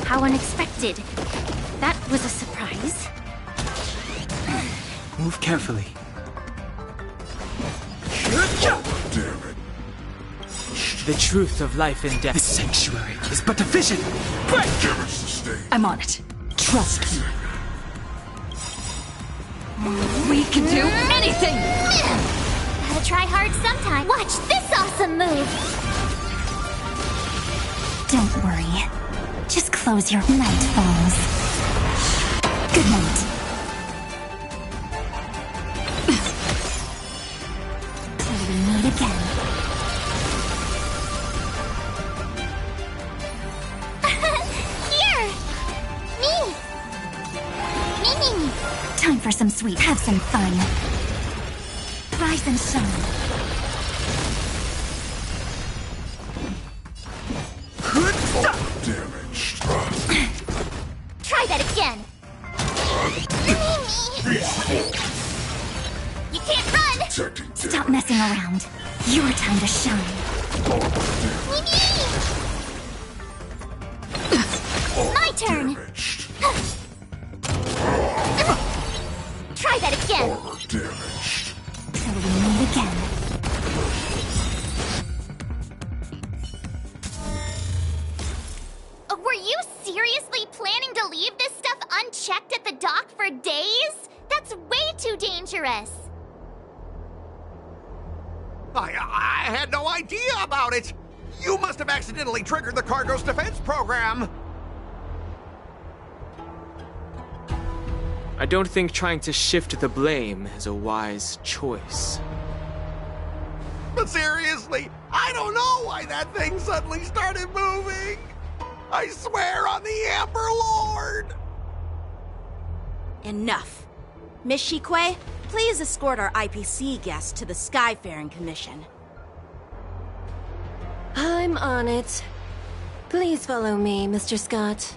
How unexpected. That was a surprise. Move carefully. The truth of life and death. This sanctuary is but a vision. Break! I'm on it. Trust me. We can do anything! Gotta try hard sometime. Watch this awesome move! Don't worry. Just close your night falls. Good night. Till we meet again. Here! Me! Time for some sweet. Have some fun. Rise and shine. Try that again! You can't run! Stop messing around. Your time to shine. My turn! Try that again! Till we meet again. Were you seriously planning to leave this stuff unchecked at the dock for days? That's way too dangerous. I had no idea about it! You must have accidentally triggered the cargo's defense program! I don't think trying to shift the blame is a wise choice. But seriously, I don't know why that thing suddenly started moving! I swear on the Amber Lord! Enough. Miss Shikwe, please escort our IPC guest to the Skyfaring Commission. I'm on it. Please follow me, Mr. Skott.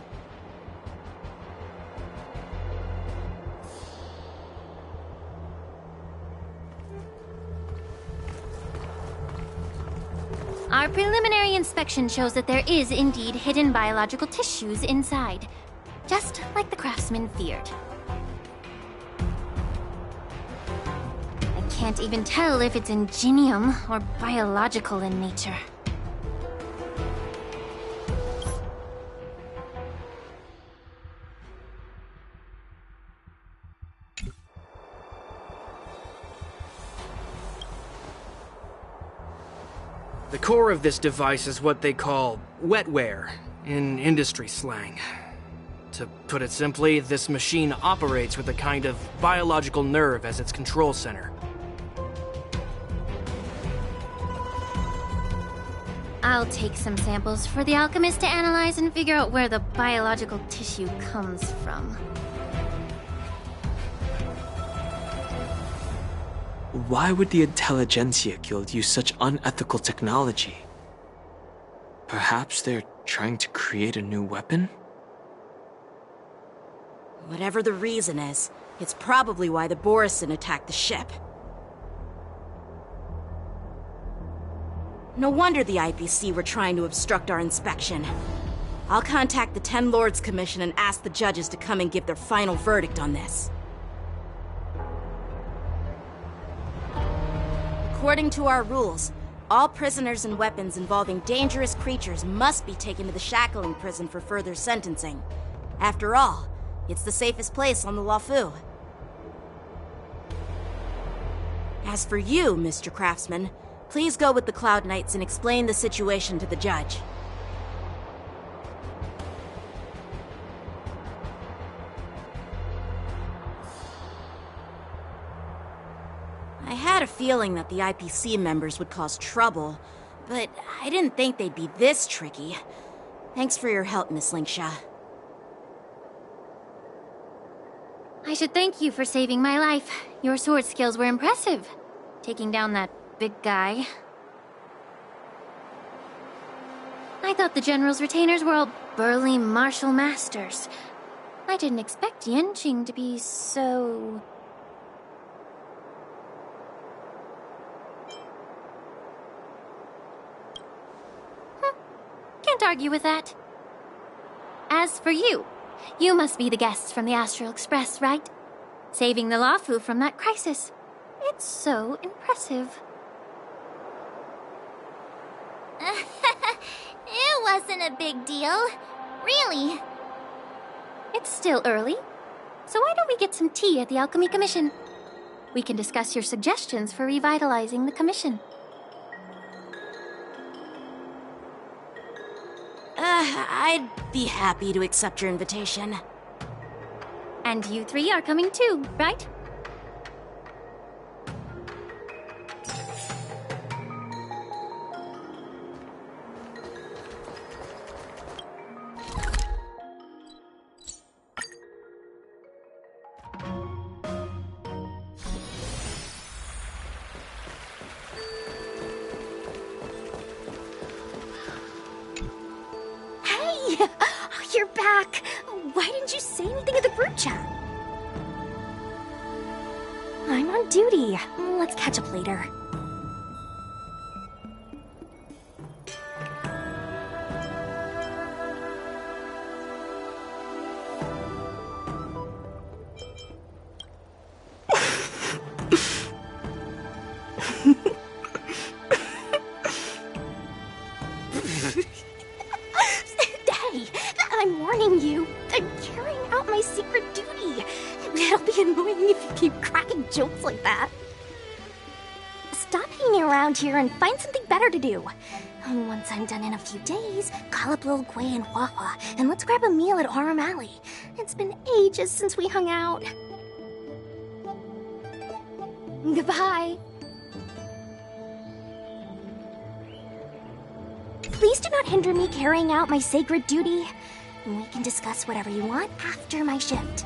Our preliminary inspection shows that there is indeed hidden biological tissues inside, just like the craftsman feared. I can't even tell if it's ingenium or biological in nature. The core of this device is what they call wetware in industry slang. To put it simply, this machine operates with a kind of biological nerve as its control center. I'll take some samples for the alchemist to analyze and figure out where the biological tissue comes from. Why would the Intelligentsia Guild use such unethical technology? Perhaps they're trying to create a new weapon? Whatever the reason is, it's probably why the Borison attacked the ship. No wonder the IPC were trying to obstruct our inspection. I'll contact the Ten Lords Commission and ask the judges to come and give their final verdict on this. According to our rules, all prisoners and weapons involving dangerous creatures must be taken to the shackling prison for further sentencing. After all, it's the safest place on the Luofu. As for you, Mr. Craftsman, please go with the Cloud Knights and explain the situation to the judge. I had a feeling that the IPC members would cause trouble, but I didn't think they'd be this tricky. Thanks for your help, Miss Linksha. I should thank you for saving my life. Your sword skills were impressive. Taking down that big guy. I thought the General's retainers were all burly martial masters. I didn't expect Yenqing to be so... Can't argue with that. As for you, you must be the guests from the Astral Express, right? Saving the Luofu from that crisis. It's so impressive. It wasn't a big deal. Really. It's still early, so why don't we get some tea at the Alchemy Commission? We can discuss your suggestions for revitalizing the commission. I'd be happy to accept your invitation. And you three are coming too, right? You're back. Why didn't you say anything in the group chat? I'm on duty. Let's catch up later. I'm warning you. I'm carrying out my secret duty. It'll be annoying if you keep cracking jokes like that. Stop hanging around here and find something better to do. Once I'm done in a few days, call up Lil Gui and Huahua, and let's grab a meal at Aurum Alley. It's been ages since we hung out. Goodbye. Please do not hinder me carrying out my sacred duty. We can discuss whatever you want after my shift.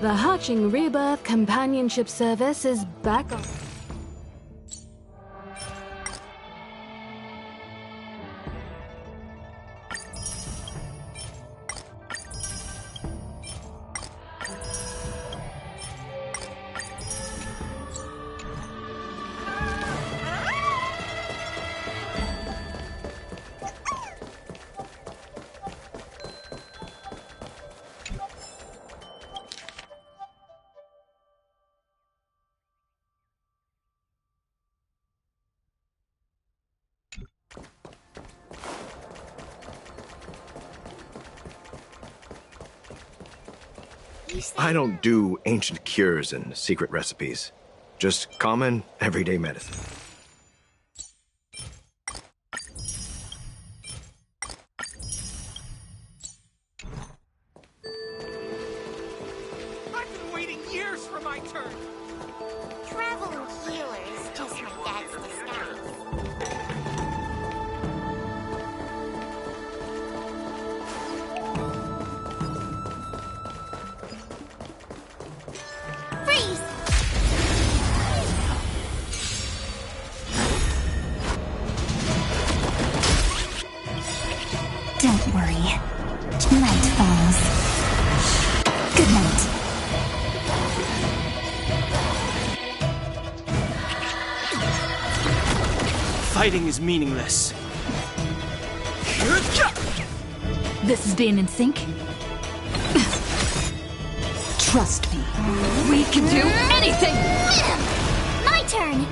The Hatching Rebirth Companionship Service is back on. I don't do ancient cures and secret recipes. Just common, everyday medicine. I've been waiting years for my turn! Traveling healer is just my dad's disguise. Don't worry. Night falls. Good night. Fighting is meaningless. This is being in sync. Trust me. We can do anything! My turn!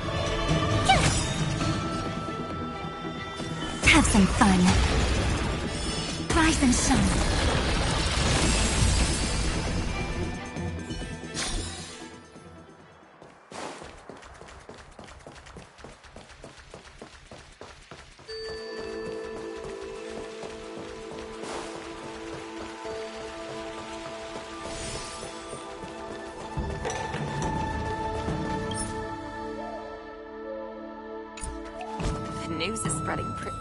Have some fun. Rise and shine. news is spreading pretty.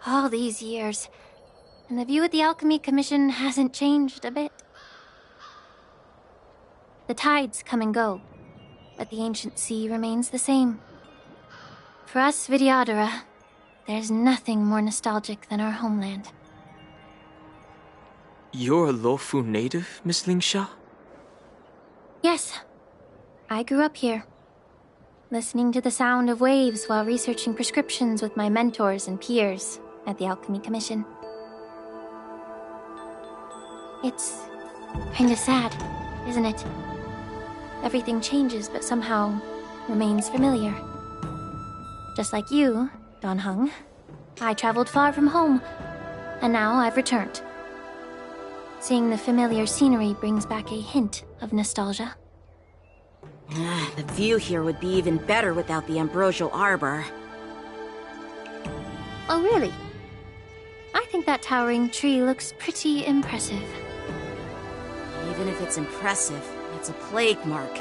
All these years, and the view of the Alchemy Commission hasn't changed a bit. The tides come and go, but the ancient sea remains the same. For us Vidyadhara, there's nothing more nostalgic than our homeland. You're a Lofu native, Miss Lingsha? Yes, I grew up here, listening to the sound of waves while researching prescriptions with my mentors and peers at the Alchemy Commission. It's kinda sad, isn't it? Everything changes but somehow remains familiar. Just like you, Dan Heng, I traveled far from home, and now I've returned. Seeing the familiar scenery brings back a hint of nostalgia. The view here would be even better without the Ambrosial Arbor. Oh, really? I think that towering tree looks pretty impressive. Even if it's impressive, it's a plague mark.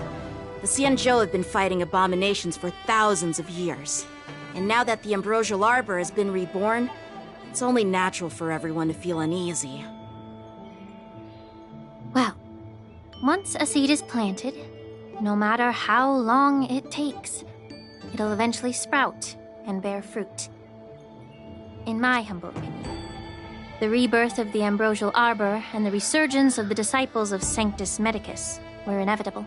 The Xianzhou have been fighting abominations for thousands of years. And now that the Ambrosial Arbor has been reborn, it's only natural for everyone to feel uneasy. Well, once a seed is planted, no matter how long it takes, it'll eventually sprout and bear fruit. In my humble opinion, the rebirth of the Ambrosial Arbor and the resurgence of the disciples of Sanctus Medicus were inevitable.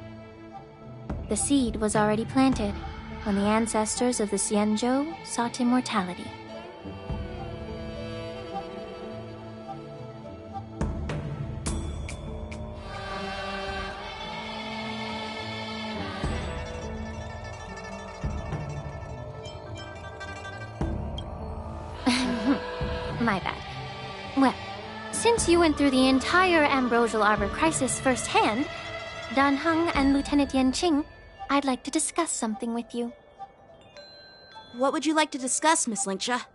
The seed was already planted when the ancestors of the Xianzhou sought immortality. My bad. Well, since you went through the entire Ambrosial Arbor crisis firsthand, Dan Heng and Lieutenant Yanqing, I'd like to discuss something with you. What would you like to discuss, Miss Lingsha?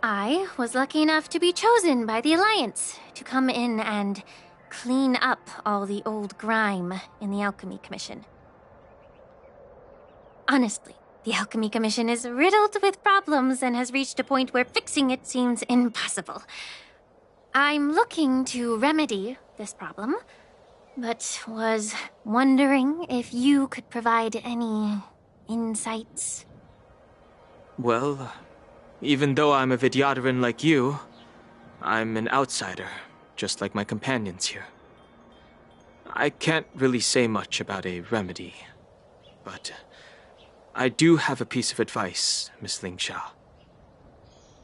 I was lucky enough to be chosen by the Alliance to come in and clean up all the old grime in the Alchemy Commission. Honestly, the Alchemy Commission is riddled with problems and has reached a point where fixing it seems impossible. I'm looking to remedy this problem, but was wondering if you could provide any insights. Well, even though I'm a Vidyadharan like you, I'm an outsider, just like my companions here. I can't really say much about a remedy, but I do have a piece of advice, Miss Lingsha.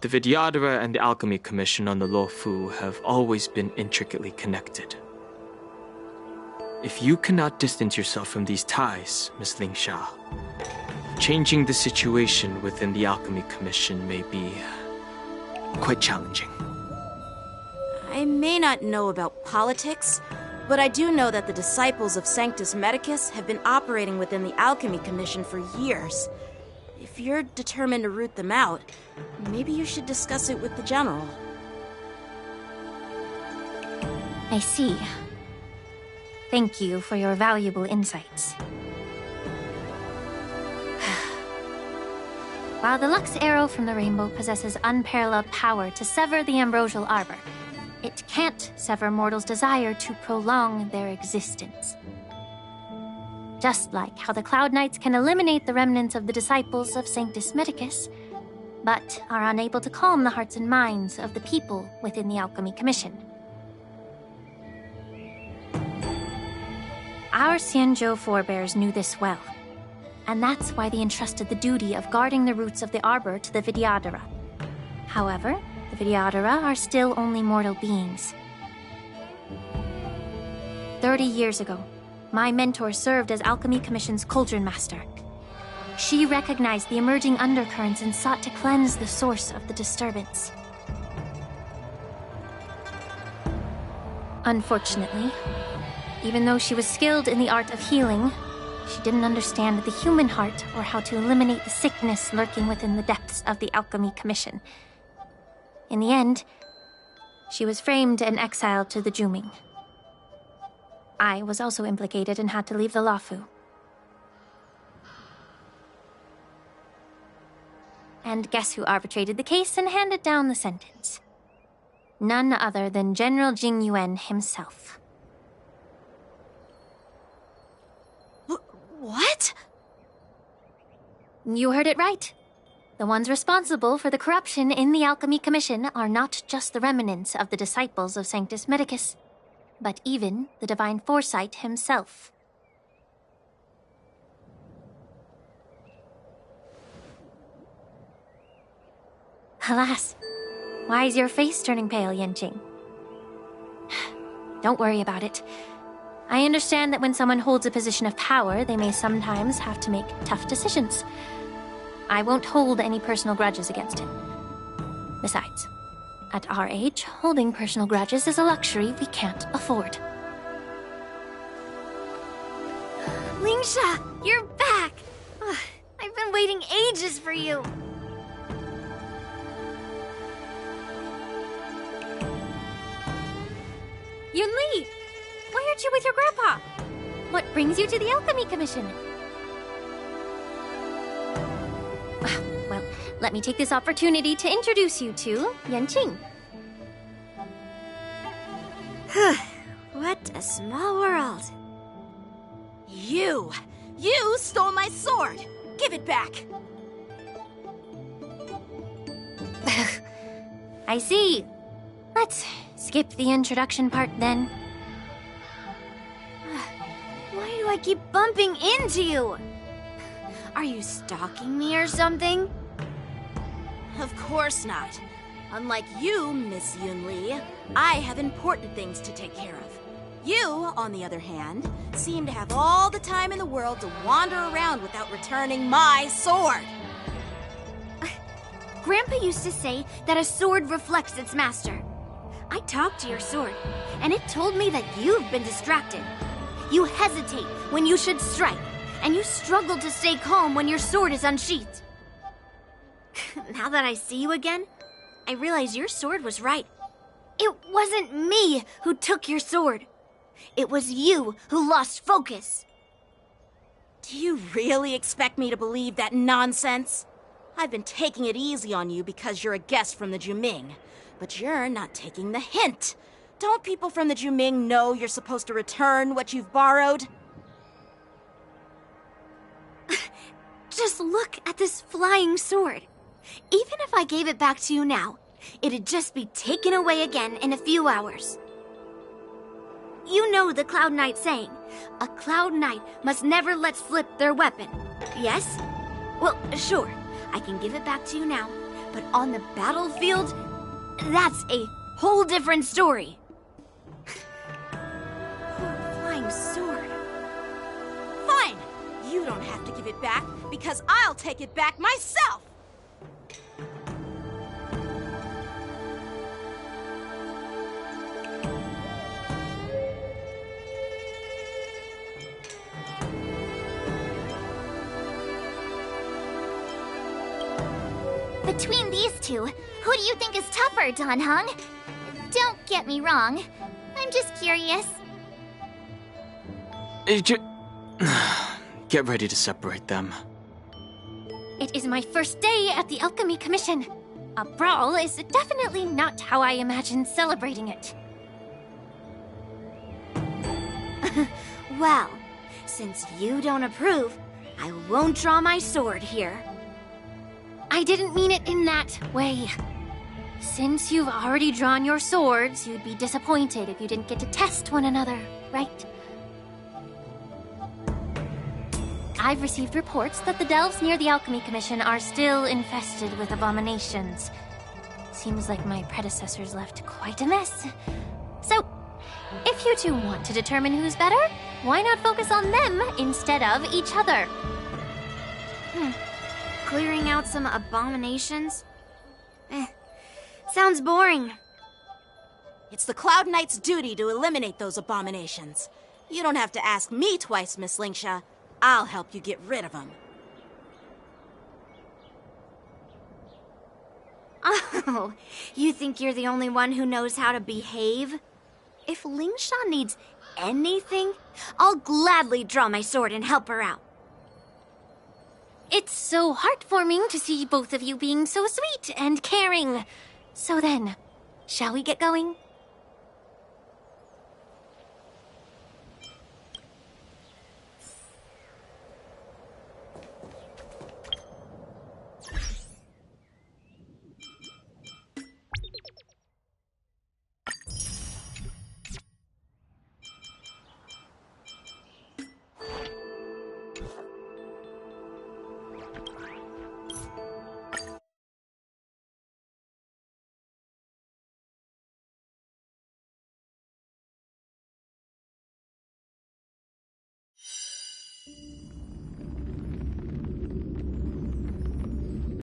The Vidyadhara and the Alchemy Commission on the Luofu have always been intricately connected. If you cannot distance yourself from these ties, Miss Lingsha, changing the situation within the Alchemy Commission may be quite challenging. I may not know about politics, But I do know that the disciples of Sanctus Medicus have been operating within the Alchemy Commission for years. If you're determined to root them out, maybe you should discuss it with the General. I see. Thank you for your valuable insights. While the Lux Arrow from the Rainbow possesses unparalleled power to sever the ambrosial arbor, it can't sever mortals' desire to prolong their existence. Just like how the Cloud Knights can eliminate the remnants of the disciples of Sanctus Medicus, but are unable to calm the hearts and minds of the people within the Alchemy Commission. Our Xianzhou forebears knew this well, and that's why they entrusted the duty of guarding the roots of the arbor to the Vidyadhara. However, the Vidyadhara are still only mortal beings. 30 years ago, my mentor served as Alchemy Commission's Cauldron Master. She recognized the emerging undercurrents and sought to cleanse the source of the disturbance. Unfortunately, even though she was skilled in the art of healing, she didn't understand the human heart or how to eliminate the sickness lurking within the depths of the Alchemy Commission. In the end, she was framed and exiled to the Juming. I was also implicated and had to leave the Luofu. And guess who arbitrated the case and handed down the sentence? None other than General Jing Yuan himself. What? You heard it right. The ones responsible for the corruption in the Alchemy Commission are not just the remnants of the disciples of Sanctus Medicus, but even the Divine Foresight himself. Alas, why is your face turning pale, Yanqing? Don't worry about it. I understand that when someone holds a position of power, they may sometimes have to make tough decisions. I won't hold any personal grudges against him. Besides, at our age, holding personal grudges is a luxury we can't afford. Lingsha, you're back! Ugh, I've been waiting ages for you. Yunli! Why aren't you with your grandpa? What brings you to the Alchemy Commission? Well, let me take this opportunity to introduce you to Yanqing. What a small world. You stole my sword! Give it back! I see. Let's skip the introduction part then. Why do I keep bumping into you? Are you stalking me or something? Of course not. Unlike you, Miss Yunli, I have important things to take care of. You, on the other hand, seem to have all the time in the world to wander around without returning my sword. Grandpa used to say that a sword reflects its master. I talked to your sword, and it told me that you've been distracted. You hesitate when you should strike, and you struggle to stay calm when your sword is unsheathed. Now that I see you again, I realize your sword was right. It wasn't me who took your sword. It was you who lost focus. Do you really expect me to believe that nonsense? I've been taking it easy on you because you're a guest from the Juming, but you're not taking the hint. Don't people from the Juming know you're supposed to return what you've borrowed? Just look at this flying sword. Even if I gave it back to you now, it'd just be taken away again in a few hours. You know the Cloud Knight saying, a Cloud Knight must never let slip their weapon. Yes? Well, sure, I can give it back to you now, but on the battlefield, that's a whole different story. Poor flying sword. Fine! You don't have to give it back, because I'll take it back myself! Between these two, who do you think is tougher, Dan Heng? Don't get me wrong. I'm just curious. Get ready to separate them. It is my first day at the Alchemy Commission. A brawl is definitely not how I imagine celebrating it. Well, since you don't approve, I won't draw my sword here. I didn't mean it in that way. Since you've already drawn your swords, you'd be disappointed if you didn't get to test one another, right? I've received reports that the delves near the Alchemy Commission are still infested with abominations. Seems like my predecessors left quite a mess. So, if you two want to determine who's better, why not focus on them instead of each other? Clearing out some abominations? Sounds boring. It's the Cloud Knight's duty to eliminate those abominations. You don't have to ask me twice, Miss Lingsha. I'll help you get rid of them. Oh, you think you're the only one who knows how to behave? If Lingsha needs anything, I'll gladly draw my sword and help her out. It's so heartwarming to see both of you being so sweet and caring. So then, shall we get going?